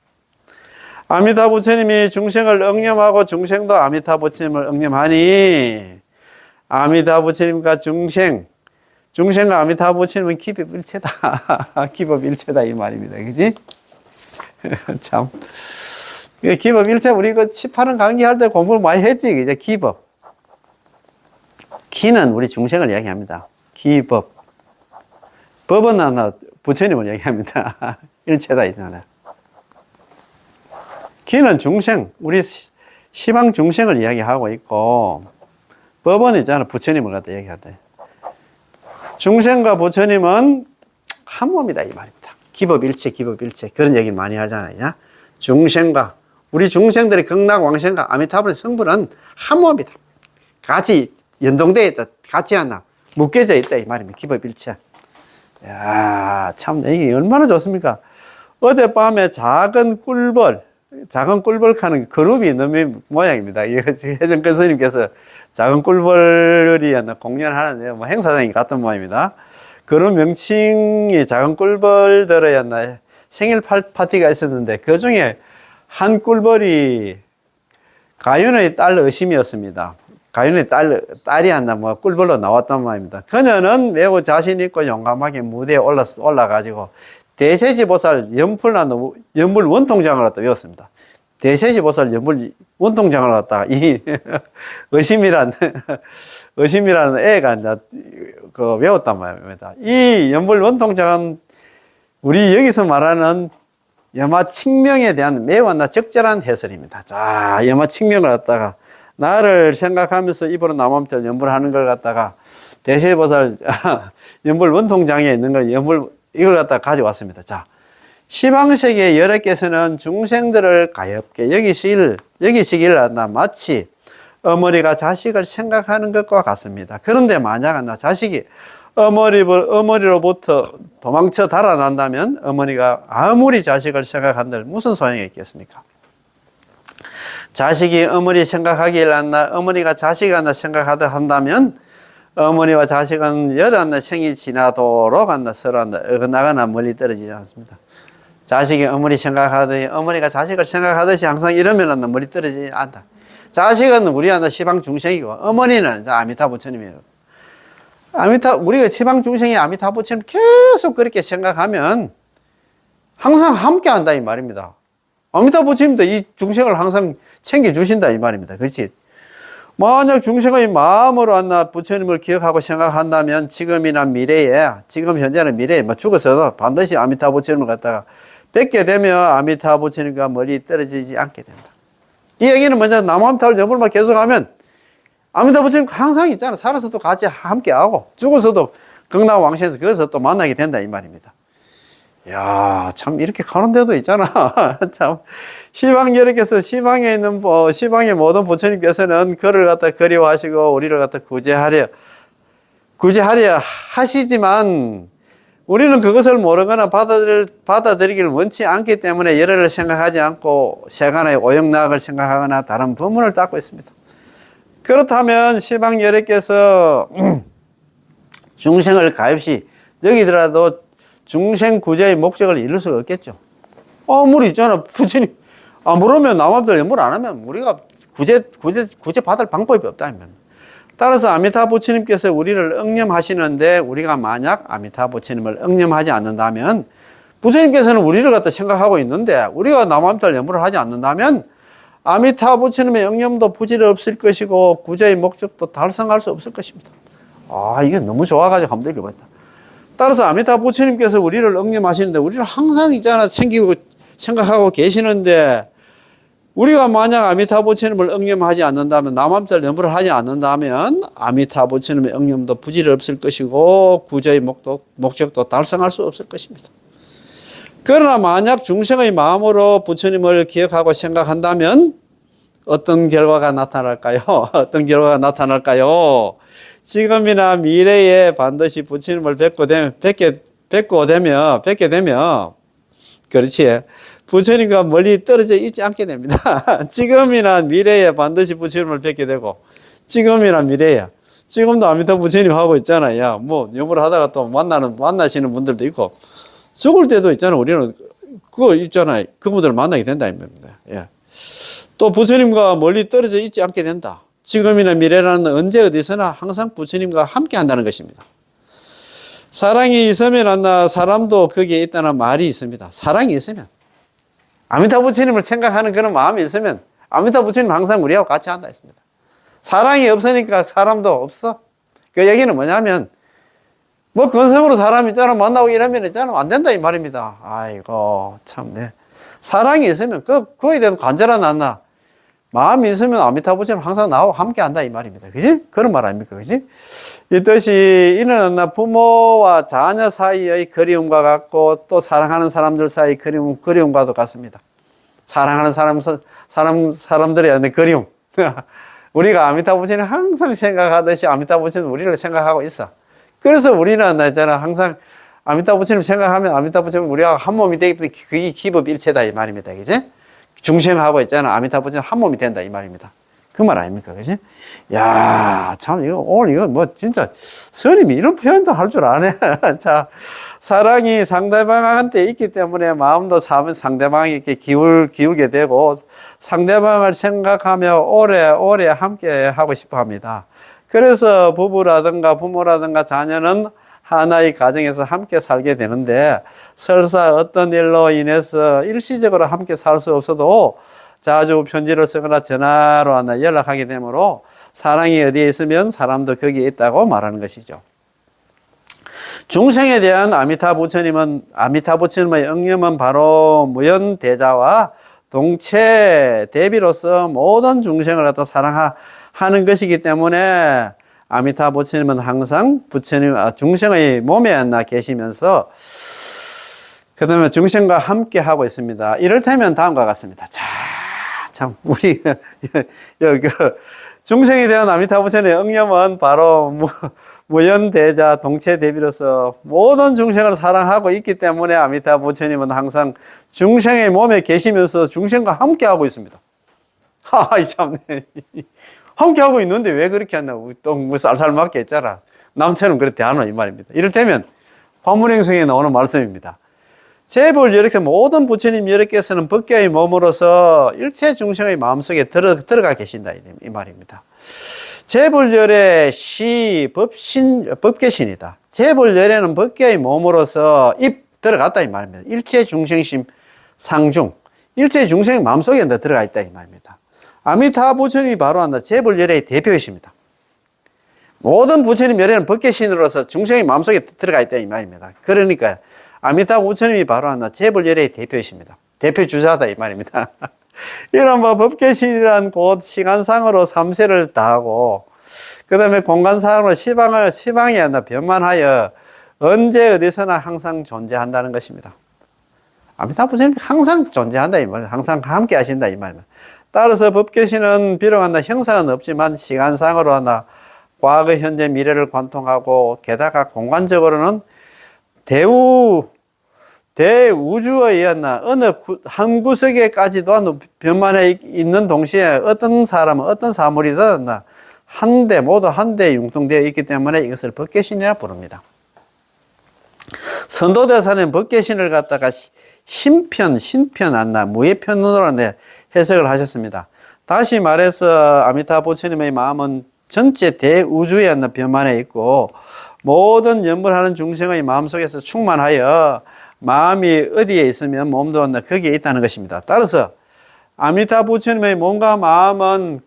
아미타 부처님이 중생을 응념하고 중생도 아미타 부처님을 응념하니 아미타 부처님과 중생과 아미타 부처님은 기법일체다. 기법일체다 이 말입니다. 그지? 참. 기법일체 우리 그 18은 강의할 때 공부를 많이 했지. 이제 기법. 기는 우리 중생을 이야기합니다. 기법. 법은 부처님을 얘기합니다. 일체다 이잖아요. 기는 중생, 우리 시방 중생을 이야기하고 있고, 법은 있잖아 부처님을 갖다 얘기하대. 중생과 부처님은 한 몸이다 이 말입니다. 기법일체, 기법일체 그런 얘기 많이 하잖아요. 중생과 우리 중생들의 극락왕생과 아미타불의 성불은 한 몸이다. 같이 연동되어 있다. 같이 하나 묶여져 있다 이 말입니다. 기법일체. 야, 참 이게 얼마나 좋습니까? 어젯밤에 작은 꿀벌 하는 그룹이 있는 모양입니다. 혜정근 스님께서 작은 꿀벌이 공연하는데 뭐 행사장이 같은 모양입니다. 그룹 명칭이 작은 꿀벌들의 생일 파티가 있었는데 그 중에 한 꿀벌이 가윤의 딸 의심이었습니다. 가윤의 딸이 꿀벌로 나왔단 말입니다. 그녀는 매우 자신 있고 용감하게 무대에 올라가지고 대세지보살 연불 원통장을 갖다 외웠습니다. 대세지보살 연불 원통장을 갖다가 이 의심이라는 애가 외웠단 말입니다. 이 연불 원통장은 우리 여기서 말하는 여마 칙명에 대한 매우 적절한 해설입니다. 자, 여마 칙명을 갖다가 나를 생각하면서 입으로 남암절 연불하는 걸 갖다가 대세보살 연불 원통장에 있는 걸 이걸 갖다가 가져왔습니다. 자, 시방세계 여러께서는 중생들을 가엾게 여기시길 마치 어머니가 자식을 생각하는 것과 같습니다. 그런데 만약 자식이 어머니로부터 도망쳐 달아난다면 어머니가 아무리 자식을 생각한들 무슨 소용이 있겠습니까? 자식이 어머니 생각하길 어머니가 자식을 생각하다 한다면 어머니와 자식은 여러 생이 지나도록 서로 어긋나거나 멀리 떨어지지 않습니다. 자식이 어머니 생각하듯이 어머니가 자식을 생각하듯이 항상 이러면 멀리 떨어지지 않다. 자식은 우리 시방 중생이고 어머니는 아미타 부처님이에요. 우리가 시방 중생이 아미타 부처님 계속 그렇게 생각하면 항상 함께 한다 이 말입니다. 아미타 부처님도 이 중생을 항상 챙겨주신다 이 말입니다. 그렇지? 만약 중생의 마음으로 부처님을 기억하고 생각한다면 지금이나 미래에, 지금 현재나 미래에 죽어서도 반드시 아미타 부처님을 갖다가 뵙게 되면 아미타 부처님과 멀리 떨어지지 않게 된다. 이 얘기는 먼저 남암타불 연불만 계속하면 아미타 부처님 항상 있잖아. 살아서도 같이 함께하고 죽어서도 극락왕생에서 거기서 또 만나게 된다 이 말입니다. 야, 참 이렇게 가는 데도 있잖아. 참 시방여러께서 시방에 있는 시방의 모든 부처님께서는 그를 갖다 그리워하시고 우리를 갖다 구제하려 하시지만 우리는 그것을 모르거나 받아들이기를 원치 않기 때문에 열애를 생각하지 않고 세간의 오영락을 생각하거나 다른 법문을 닦고 있습니다. 그렇다면 시방여러께서 중생을 가엾이 여기더라도 중생 구제의 목적을 이룰 수가 없겠죠. 아무리 있잖아. 부처님, 모르면 남아들 연불 안 하면 우리가 구제 받을 방법이 없다. 따라서 아미타 부처님께서 우리를 응념하시는데 우리가 만약 아미타 부처님을 응념하지 않는다면 부처님께서는 우리를 갖다 생각하고 있는데 우리가 나무아미타를 연불을 하지 않는다면 아미타 부처님의 영념도 부질이 없을 것이고 구제의 목적도 달성할 수 없을 것입니다. 아, 이게 너무 좋아가지고 한번 읽어봤다. 따라서 아미타 부처님께서 우리를 영념하시는데 우리를 항상 있잖아 챙기고 생각하고 계시는데 우리가 만약 아미타 부처님을 영념하지 않는다면 나무아미타를 연불을 하지 않는다면 아미타 부처님의 영념도 부질이 없을 것이고 구제의 목적도 달성할 수 없을 것입니다. 그러나 만약 중생의 마음으로 부처님을 기억하고 생각한다면 어떤 결과가 나타날까요? 어떤 결과가 나타날까요? 지금이나 미래에 반드시 부처님을 뵙게 되면 그렇지. 부처님과 멀리 떨어져 있지 않게 됩니다. 지금이나 미래에 반드시 부처님을 뵙게 되고 지금이나 미래에 지금도 아미타 부처님 하고 있잖아요. 뭐 연불을 하다가 또 만나시는 분들도 있고 죽을 때도 있잖아. 우리는 그거 있잖아요. 그분들을 만나게 된다 이 말입니다. 예. 또 부처님과 멀리 떨어져 있지 않게 된다. 지금이나 미래라는 언제 어디서나 항상 부처님과 함께 한다는 것입니다. 사랑이 있으면 사람도 거기에 있다는 말이 있습니다. 사랑이 있으면 아미타 부처님을 생각하는 그런 마음이 있으면 아미타 부처님 항상 우리하고 같이 한다 했습니다. 사랑이 없으니까 사람도 없어. 그 얘기는 뭐냐면 뭐 건성으로 사람 있잖아 만나고 이러면 있잖아 안 된다 이 말입니다. 아이고 참 네. 사랑이 있으면 그거에 대한 간절한 안나 마음이 있으면 아미타 부처님 항상 나하고 함께 한다 이 말입니다. 그지? 그런 말 아닙니까? 그지? 이 뜻이 이는 부모와 자녀 사이의 그리움과 같고 또 사랑하는 사람들 사이 그리움과도 같습니다. 사랑하는 사람들의 그리움. 우리가 아미타 부처님 항상 생각하듯이 아미타 부처님 우리를 생각하고 있어. 그래서 우리는 있잖아 항상 아미타 부처님 생각하면 아미타 부처님 우리하고 한 몸이 되기 때문에 그게 기법일체다 이 말입니다. 그지? 중생하고 있잖아 아미타 부처님 한 몸이 된다 이 말입니다. 그 말 아닙니까? 그지? 야, 참 오늘 이거 뭐 진짜 스님이 이런 표현도 할 줄 아네. 자, 사랑이 상대방한테 있기 때문에 마음도 상대방에게 기울게 되고 상대방을 생각하며 오래 함께 하고 싶어 합니다. 그래서 부부라든가 부모라든가 자녀는 하나의 가정에서 함께 살게 되는데 설사 어떤 일로 인해서 일시적으로 함께 살 수 없어도 자주 편지를 쓰거나 전화로 연락하게 되므로 사랑이 어디에 있으면 사람도 거기에 있다고 말하는 것이죠. 중생에 대한 아미타 부처님의 영념은 바로 무연대자와 동체 대비로서 모든 중생을 갖다 사랑하는 것이기 때문에 아미타 부처님은 항상 중생의 몸에 계시면서 그 다음에 중생과 함께 하고 있습니다. 이를테면 다음과 같습니다. 자, 참, 우리, 중생에 대한 아미타 부처님의 영념은 바로 무연대자 동체대비로서 모든 중생을 사랑하고 있기 때문에 아미타 부처님은 항상 중생의 몸에 계시면서 중생과 함께 하고 있습니다. 하하, 참네. 함께 하고 있는데 왜 그렇게 한다고 또 뭐 쌀쌀 맞게 했잖아. 남처럼 그렇게 하노 이 말입니다. 이를테면 화문행성에 나오는 말씀입니다. 제불 이렇게 모든 부처님 여러께서는 법계의 몸으로서 일체 중생의 마음속에 들어가 계신다 이 말입니다. 제불열의 법계신이다. 제불열에는 법계의 몸으로서 들어갔다 이 말입니다. 일체 중생심 상중 일체 중생의 마음속에 들어가 있다 이 말입니다. 아미타 부처님이 바로 제불열의 대표이십니다. 모든 부처님 열애는 법계신으로서 중생의 마음속에 들어가 있다 이 말입니다. 그러니까 아미타 부처님이 바로 제불열애의 대표이십니다. 대표 주자다 이 말입니다. 이런 법계신이란 곧 시간상으로 삼세를 다하고 그 다음에 공간상으로 시방에 변만하여 언제 어디서나 항상 존재한다는 것입니다. 아미타 부처님이 항상 존재한다 이 말입니다. 항상 함께 하신다 이 말입니다. 따라서 법계신은 비록 형상은 없지만 시간상으로 과거, 현재, 미래를 관통하고 게다가 공간적으로는 대우주의 어느 한 구석에까지도 변만해 있는 동시에 어떤 사람은 어떤 사물이든 모두 한데 융통되어 있기 때문에 이것을 법계신이라 부릅니다. 선도대사는 법계신을 갖다가 신편 무예편으로 해석을 하셨습니다. 다시 말해서 아미타 부처님의 마음은 전체 대우주에 변만해 있고 모든 연불하는 중생의 마음속에서 충만하여 마음이 어디에 있으면 몸도 거기에 있다는 것입니다. 따라서 아미타 부처님의 몸과 마음은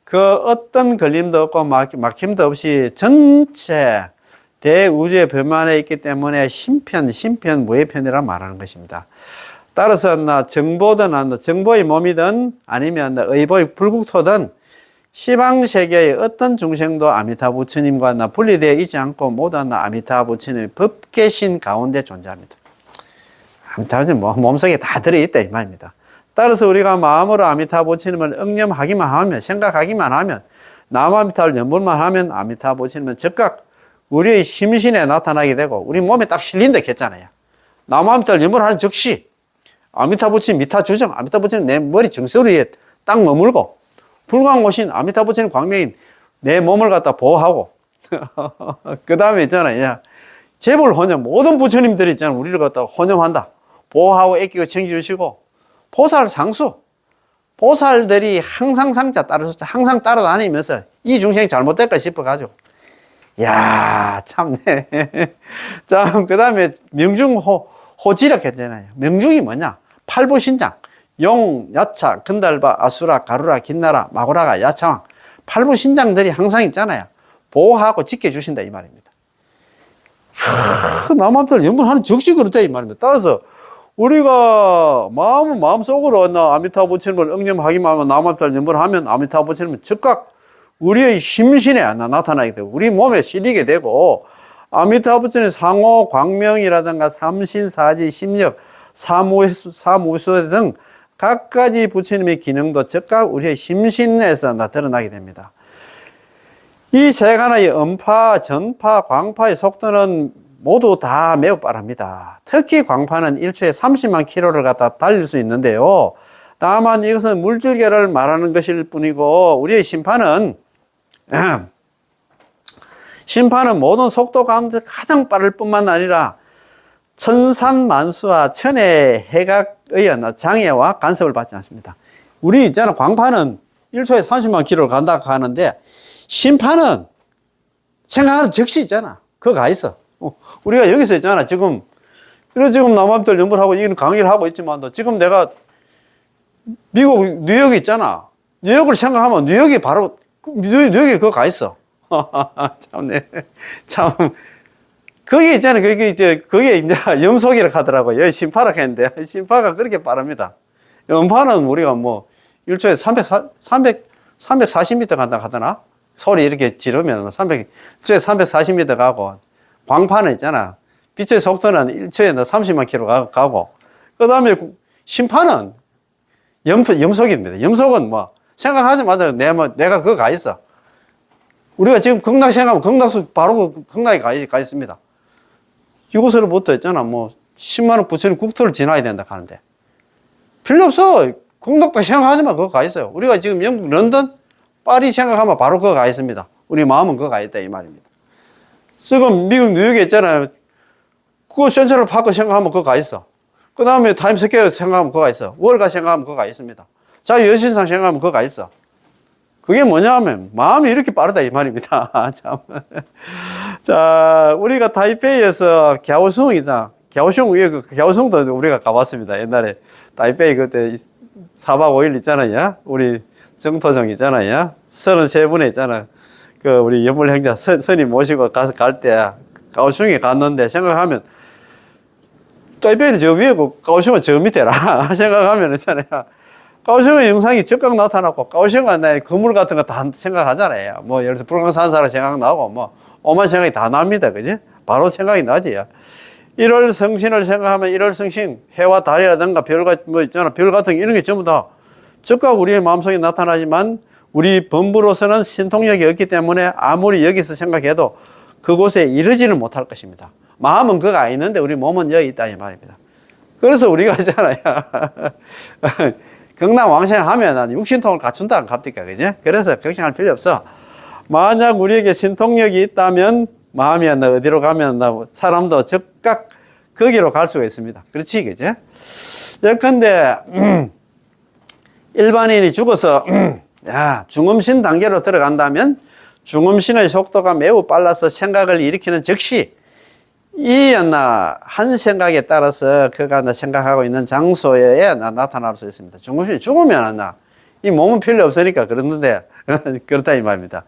그 어떤 걸림도 없고 막힘도 없이 전체 대우주의 변만에 있기 때문에 심편무회편이라 말하는 것입니다. 따라서 정보든 정보의 몸이든 아니면 의보의 불국토든 시방세계의 어떤 중생도 아미타 부처님과 분리되어 있지 않고 모두 아미타 부처님의 법계신 가운데 존재합니다. 아미타 부처님 몸속에 다 들어있다 이 말입니다. 따라서 우리가 마음으로 아미타 부처님을 응념하기만 하면, 생각하기만 하면, 남아미타를 연불만 하면 아미타 부처님은 즉각 우리의 심신에 나타나게 되고 우리 몸에 딱 실린다 했잖아요. 남아미타를 연불하는 즉시 아미타 부처님 미타 주정, 아미타 부처님 내 머리 정서리에 딱 머물고 불광오신 아미타 부처님 광명인 내 몸을 갖다 보호하고 그 다음에 있잖아요. 재불 혼념, 모든 부처님들이 있잖아요. 우리를 갖다 혼념한다. 보호하고 애끼고 챙겨주시고 보살 상수, 보살들이 항상 상자 따라서 항상 따라다니면서 이 중생이 잘못될까 싶어가지고, 야 참네. 자, 그 다음에 명중호지력 했잖아요. 명중이 뭐냐? 팔부신장, 용, 야차, 근달바, 아수라, 가루라, 긴나라, 마구라가, 야차왕, 팔부신장들이 항상 있잖아요. 보호하고 지켜주신다 이 말입니다. 남한들 연구하는 적시 그렇다 이 말입니다. 따라서 우리가 마음속으로 아미타 부처님을 응념하기만 하면 남한들 연불하면 아미타 부처님은 즉각 우리의 심신에 나타나게 되고 우리 몸에 실리게 되고 아미타 부처님 상호 광명이라든가 삼신사지 심력 사무소 등 각가지 부처님의 기능도 즉각 우리의 심신에서 드러나게 됩니다. 이 세 가지의 음파, 전파, 광파의 속도는 모두 다 매우 빠릅니다. 특히 광파는 1초에 30만 킬로를 갖다 달릴 수 있는데요. 다만 이것은 물질계를 말하는 것일 뿐이고 우리의 심판은 모든 속도 가운데 가장 빠를 뿐만 아니라 천산만수와 천의 해각의 장애와 간섭을 받지 않습니다. 우리 있잖아, 광파는 1초에 30만 킬로를 간다고 하는데 심판은 생각하는 즉시 있잖아. 그거 가 있어. 우리가 여기서 있잖아. 지금 남한들 연구하고 이런 강의를 하고 있지만 지금 내가 미국 뉴욕에 있잖아. 뉴욕을 생각하면 뉴욕이 바로 뉴욕에 그거 가 있어. 참네. 참. 그게 있잖아. 그게 이제 염속이라고 하더라고요. 여기 심파라고 했는데 심파가 그렇게 빠릅니다. 음파는 우리가 1초에 340m 간다 하더나? 소리 이렇게 지르면 1초에 340m 가고 광파는 있잖아. 빛의 속도는 1초에 30만 킬로 가고 그 다음에 심파는 염속입니다. 염속은 생각하자마자 내가 그거 가 있어. 우리가 지금 극락 생각하면 극락수 바로 극락에 가 있습니다. 이곳으로부터 있잖아. 10만원 부처님 국토를 지나야 된다 하는데 필요 없어. 극락도 생각하지만 그거 가 있어요. 우리가 지금 영국 런던 파리 생각하면 바로 그거 가 있습니다. 우리 마음은 그거 가 있다 이 말입니다. 지금 미국 뉴욕에 있잖아요. 그거 센트럴 파크 생각하면 그거 가 있어. 그 다음에 타임스퀘어 생각하면 그거 가 있어. 월가 생각하면 그거 가 있습니다. 자유여신상 생각하면 그거 가 있어. 그게 뭐냐면 마음이 이렇게 빠르다 이 말입니다. 참. 자, 우리가 타이페이에서 갸오숭이잖아. 갸오숭 위에 갸오숭도 우리가 가봤습니다. 옛날에 타이페이 그때 4박 5일 있잖아요. 우리 정토정 있잖아요. 33분에 있잖아. 우리 연물 행자 스님 모시고 가서 갈 때 가오슝에 갔는데 생각하면 타이페이는 저 위에고 가오슝은 저 밑에라 생각하면 있잖아요. 가오슝의 영상이 즉각 나타났고 가오슝은 내 건물 같은 거 다 생각하잖아요. 예를 들어서 불광산사라 생각나고 오만 생각이 다 납니다. 그지? 바로 생각이 나지. 1월 성신을 생각하면 1월 성신 해와 달이라든가 별 같은 이런 게 전부 다 즉각 우리의 마음속에 나타나지만 우리 범부로서는 신통력이 없기 때문에 아무리 여기서 생각해도 그곳에 이르지는 못할 것입니다. 마음은 그가 있는데 우리 몸은 여기 있다 이 말입니다. 그래서 우리가 있잖아요. 극락왕생하면 육신통을 갖춘다 갑니까? 그죠? 그래서 걱정할 필요 없어. 만약 우리에게 신통력이 있다면 마음이 어디로 가면 사람도 즉각 거기로 갈 수가 있습니다. 그렇지, 그죠? 예컨대 일반인이 죽어서 중음신 단계로 들어간다면 중음신의 속도가 매우 빨라서 생각을 일으키는 즉시 한 생각에 따라서 그가 생각하고 있는 장소에 나타날 수 있습니다. 죽으면 이 몸은 필요 없으니까 그러는데, 그렇다 이 말입니다.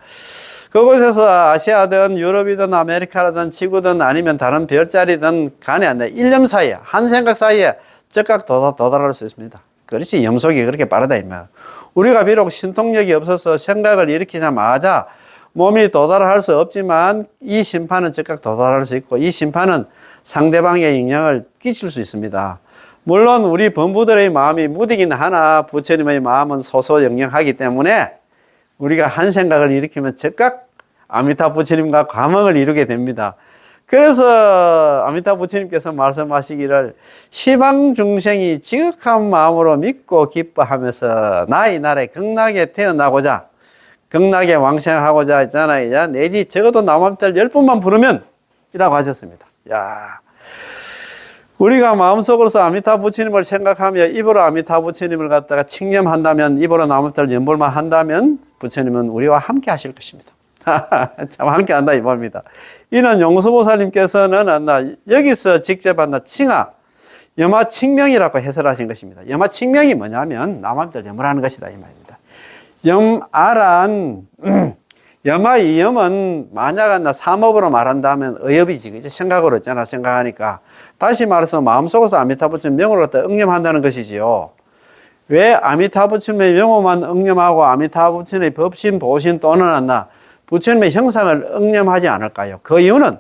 그곳에서 아시아든 유럽이든 아메리카든 지구든 아니면 다른 별자리든 간에 일념 사이에, 한 생각 사이에 즉각 도달할 수 있습니다. 그렇지, 염속이 그렇게 빠르다 이 말. 우리가 비록 신통력이 없어서 생각을 일으키자마자 몸이 도달할 수 없지만 이 심판은 즉각 도달할 수 있고 이 심판은 상대방의 영향을 끼칠 수 있습니다. 물론 우리 범부들의 마음이 무디긴 하나 부처님의 마음은 소소영영하기 때문에 우리가 한 생각을 일으키면 즉각 아미타 부처님과 감흥을 이루게 됩니다. 그래서 아미타 부처님께서 말씀하시기를 시방 중생이 지극한 마음으로 믿고 기뻐하면서 나의 나라에 극락에 태어나고자 극락에 왕생하고자 했잖아요. 내지 적어도 남한tel 10번만 부르면 이라고 하셨습니다. 야, 우리가 마음속으로서 아미타 부처님을 생각하며 입으로 아미타 부처님을 갖다가 칭념한다면, 입으로 남한tel 연불만 한다면 부처님은 우리와 함께 하실 것입니다. 참 함께 한다 이 말입니다. 이는 용수보살님께서는 여기서 직접 칭하 염화칭명이라고 해설하신 것입니다. 염화칭명이 뭐냐면 남한tel 연불하는 것이다 이 말입니다. 염아란 염화의 염은 만약 삼업으로 말한다면 의업이지, 그죠? 생각으로 있잖아. 생각하니까. 다시 말해서 마음속에서 아미타부처님 명호를 갖다 응념한다는 것이지요. 왜 아미타부처님의 명호만 응념하고 아미타부처님의 법신, 보신 또는 부처님의 형상을 응념하지 않을까요? 그 이유는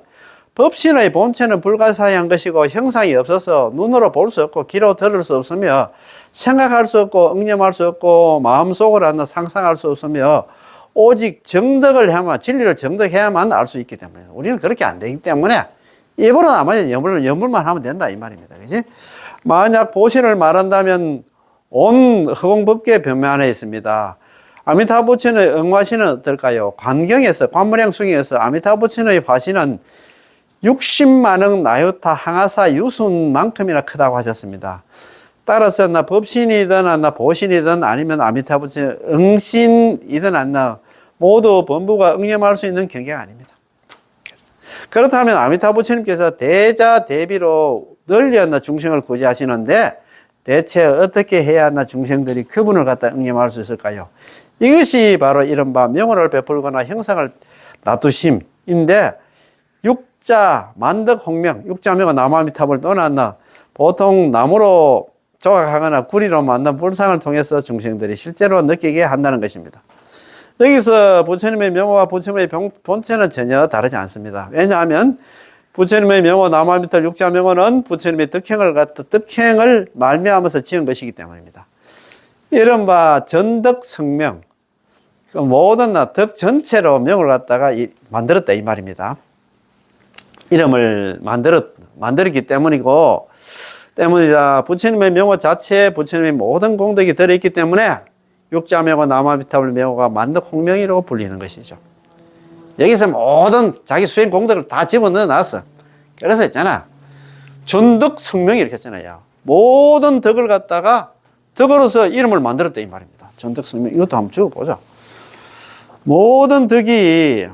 법신의 본체는 불가사의한 것이고 형상이 없어서 눈으로 볼 수 없고 귀로 들을 수 없으며 생각할 수 없고 응념할 수 없고 마음속으로 상상할 수 없으며 오직 정덕을 해야만, 진리를 정덕해야만 알 수 있기 때문에 우리는 그렇게 안 되기 때문에 입으로 나머지 연불만 하면 된다 이 말입니다. 그지? 만약 보신을 말한다면 온 허공법계의 변매 안에 있습니다. 아미타부처의 응화신은 어떨까요? 관경에서, 관무량숭에서 아미타부처의 화신은 60만억 나유타 항아사 유순만큼이나 크다고 하셨습니다. 따라서 법신이든 보신이든 아니면 아미타부처 응신이든 모두 범부가 응념할 수 있는 경계가 아닙니다. 그렇다면 아미타부처님께서 대자 대비로 널리 중생을 구제하시는데 대체 어떻게 해야 중생들이 그분을 갖다 응념할 수 있을까요? 이것이 바로 이른바 명호를 베풀거나 형상을 놔두심인데 육자 만덕홍명, 육자명은 나무아미타불을 떠났나 보통 나무로 조각하거나 구리로 만든 불상을 통해서 중생들이 실제로 느끼게 한다는 것입니다. 여기서 부처님의 명호와 부처님의 본체는 전혀 다르지 않습니다. 왜냐하면 부처님의 명호 나무아미타 육자명호는 부처님의 덕행을 말미암아서 지은 것이기 때문입니다. 이른바 전덕성명, 모든 덕 전체로 명을 갖다가 만들었다 이 말입니다. 이름을 만들었기 때문이라 부처님의 명호 자체에 부처님의 모든 공덕이 들어있기 때문에 육자명호 나무아미타불 명호가 만덕홍명이라고 불리는 것이죠. 여기서 모든 자기 수행 공덕을 다 집어넣어 놨어. 그래서 있잖아, 전덕성명이 이렇게 했잖아요. 모든 덕을 갖다가 덕으로서 이름을 만들었다 이 말입니다. 전덕성명, 이것도 한번 적어보자. 모든 덕이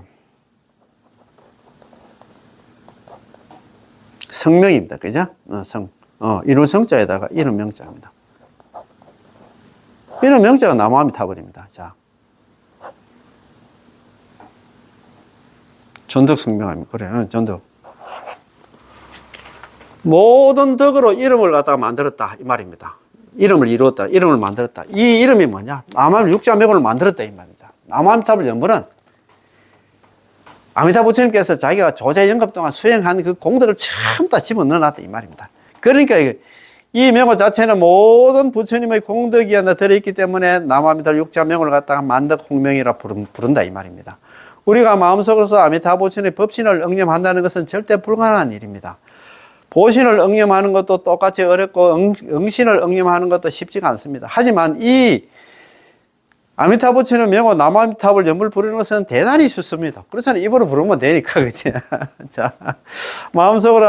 성명입니다. 그죠? 이룬 성자에다가 이름 명자입니다. 이름 명자가 나무아미타불입니다. 자, 전덕 성명입니다. 그래, 전덕. 모든 덕으로 이름을 갖다가 만들었다 이 말입니다. 이름을 이루었다, 이름을 만들었다. 이 이름이 뭐냐? 나무아미타 육자명호를 만들었다 이 말입니다. 나무아미타불 연불은 아미타 부처님께서 자기가 조제 영급 동안 수행한 그 공덕을 전부 다 집어넣어놨다 이 말입니다. 그러니까 이 명호 자체는 모든 부처님의 공덕이 들어있기 때문에 나무아미타 육자명호를 갖다가 만덕홍명이라 부른다 이 말입니다. 우리가 마음속으로서 아미타 부처님의 법신을 응념한다는 것은 절대 불가능한 일입니다. 보신을 응념하는 것도 똑같이 어렵고 응신을 응념하는 것도 쉽지가 않습니다. 하지만 이 아미타 부처님 명호 나무아미타불 연불 부르는 것은 대단히 쉽습니다. 그렇잖아요. 입으로 부르면 되니까, 그치? 자, 마음속으로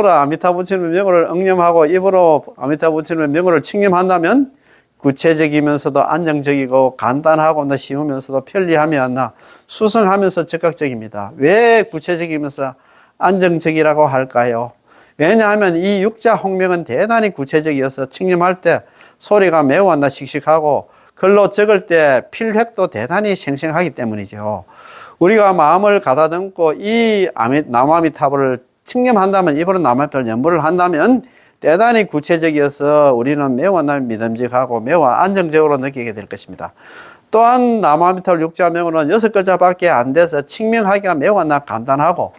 아미타 부처님 명호를 응념하고 입으로 아미타 부처님 명호를 칭념한다면 구체적이면서도 안정적이고 간단하고 쉬우면서도 편리하며 수성하면서 즉각적입니다. 왜 구체적이면서 안정적이라고 할까요? 왜냐하면 이 육자 홍명은 대단히 구체적이어서 칙념할 때 소리가 매우 씩씩하고 글로 적을 때 필획도 대단히 생생하기 때문이죠. 우리가 마음을 가다듬고 이 나무아미타불을 칙념한다면, 입으로 나무아미타불 연불을 한다면 대단히 구체적이어서 우리는 매우 믿음직하고 매우 안정적으로 느끼게 될 것입니다. 또한 나무아미타불 육자명으로는 6글자밖에 안 돼서 칙명하기가 매우 간단하고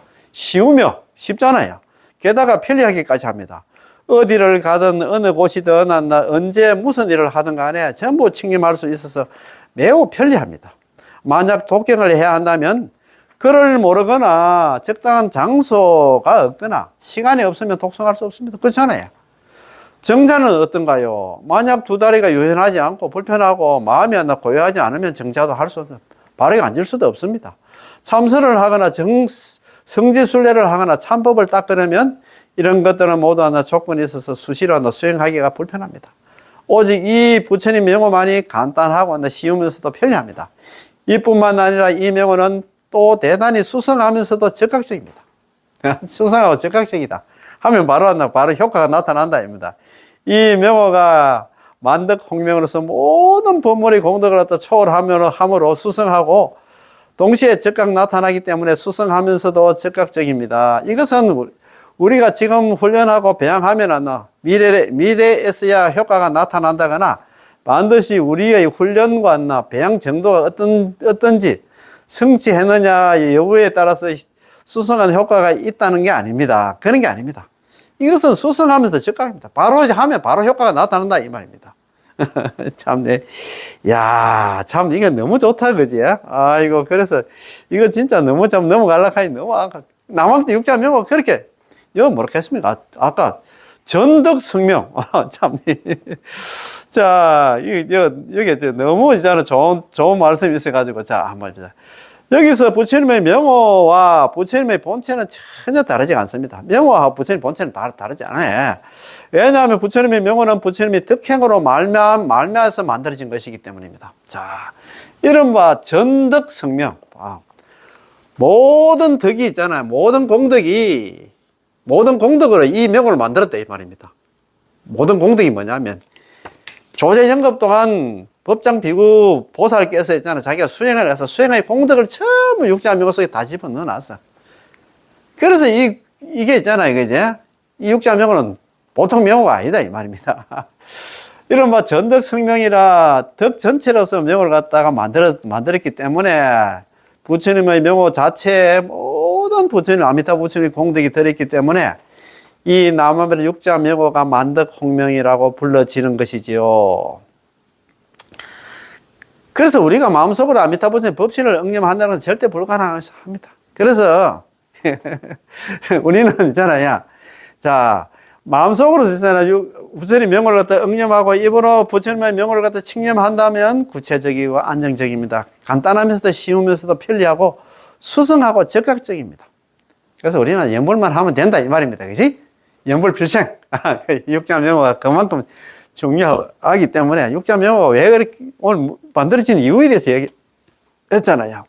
쉽잖아요. 게다가 편리하기까지 합니다. 어디를 가든 어느 곳이든 언제 무슨 일을 하든 간에 전부 칙념할 수 있어서 매우 편리합니다. 만약 독경을 해야 한다면 글을 모르거나 적당한 장소가 없거나 시간이 없으면 독송할 수 없습니다. 그렇잖아요. 정자는 어떤가요? 만약 두 다리가 유연하지 않고 불편하고 마음이 고요하지 않으면 정자도 할 수 없습니다. 바르게 앉을 수도 없습니다. 참선을 하거나 성지순례를 하거나 참법을 닦으려면 이런 것들은 모두 조건이 있어서 수시로 수행하기가 불편합니다. 오직 이 부처님 명호만이 간단하고 쉬우면서도 편리합니다. 이뿐만 아니라 이 명호는 또 대단히 수성하면서도 적극적입니다. 수성하고 적극적이다 하면 바로 효과가 나타난다 입니다. 이 명호가 만덕 홍명으로서 모든 법문의 공덕을 갖다 초월함으로 수성하고 동시에 적각 나타나기 때문에 수성하면서도 적극적입니다. 이것은 우리가 지금 훈련하고 배양하면 미래에서야 효과가 나타난다거나 반드시 우리의 훈련과 배양 정도가 어떤지 성취했느냐 여부에 따라서 수성한 효과가 있다는 게 아닙니다. 그런 게 아닙니다. 이것은 수성하면서 적각입니다. 바로 하면 바로 효과가 나타난다 이 말입니다. 참네. 야, 참 이거 너무 좋다 그지? 아이고 그래서 이거 진짜 너무 넘어가려고 너무 남한테 육자명호 그렇게 이거 뭐라겠습니까? 아까 전덕성명. 참. 자, 여기 너무 좋은 말씀이 있어가지고 자 한번 보자. 여기서 부처님의 명호와 부처님의 본체는 전혀 다르지 않습니다. 명호와 부처님의 본체는 다르지 않아요. 왜냐하면 부처님의 명호는 부처님의 덕행으로 말미암아서 만들어진 것이기 때문입니다. 자, 이른바 전덕성명. 모든 덕이 있잖아요. 모든 공덕으로 이 명호를 만들었다 이 말입니다. 모든 공덕이 뭐냐면 조제연급 동안 법장 비구 보살께서 있잖아. 자기가 수행을 해서 수행의 공덕을 전부 육자명호 속에 다 집어넣어놨어. 그래서 이게 있잖아요. 그제? 이 육자명호는 보통 명호가 아니다. 이 말입니다. 이른바 전덕성명이라 덕 전체로서 명호를 갖다가 만들었기 때문에 부처님의 명호 자체에 모든 부처님, 아미타 부처님의 공덕이 들어있기 때문에 이 남아벨 육자명호가 만덕홍명이라고 불러지는 것이지요. 그래서 우리가 마음속으로 아미타 부처님의 법신을 응념한다는 건 절대 불가능합니다. 그래서 우리는 있잖아요. 자, 마음속으로 있잖아요. 부처님 명호를 갖다 응념하고 입으로 부처님의 명호를 갖다 칭념한다면 구체적이고 안정적입니다. 간단하면서도 쉬우면서도 편리하고 수성하고 적극적입니다. 그래서 우리는 연불만 하면 된다 이 말입니다. 그지? 연불 필생. 육자 명호가 그만큼 중요하기 때문에 육자 명호가 왜 그렇게 오늘 만들어진 이유에 대해서 얘기했잖아요.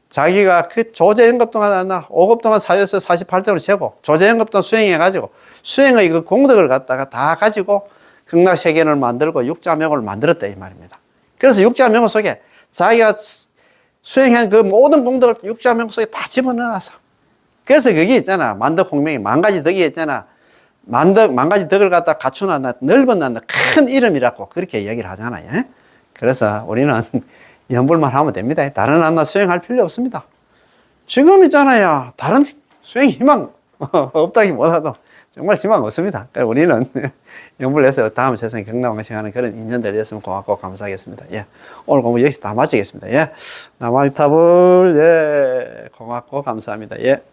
자기가 그 조제연급 동안 5급 동안 사유에서 48등을 세고 조제연급 동안 수행해가지고 수행의 그 공덕을 갖다가 다 가지고 극락세계를 만들고 육자명호를 만들었다 이 말입니다. 그래서 육자명호 속에 자기가 수행한 그 모든 공덕을 육자명호 속에 다 집어넣어놨어. 그래서 그게 있잖아. 만덕홍명이 만가지 덕이 있잖아. 만가지 덕을 갖다 갖추나 넓은 큰 이름이라고 그렇게 얘기를 하잖아요. 그래서 우리는 연불만 하면 됩니다. 다른 하나 수행할 필요 없습니다. 지금 있잖아요. 다른 수행 희망 없다기보다도 정말 희망 없습니다. 그래서 우리는 연불해서 다음 세상에 경락왕생하는 그런 인연들이 됐으면 고맙고 감사하겠습니다. 예. 오늘 공부 여기서 다 마치겠습니다. 예. 남아미타불, 예. 고맙고 감사합니다. 예.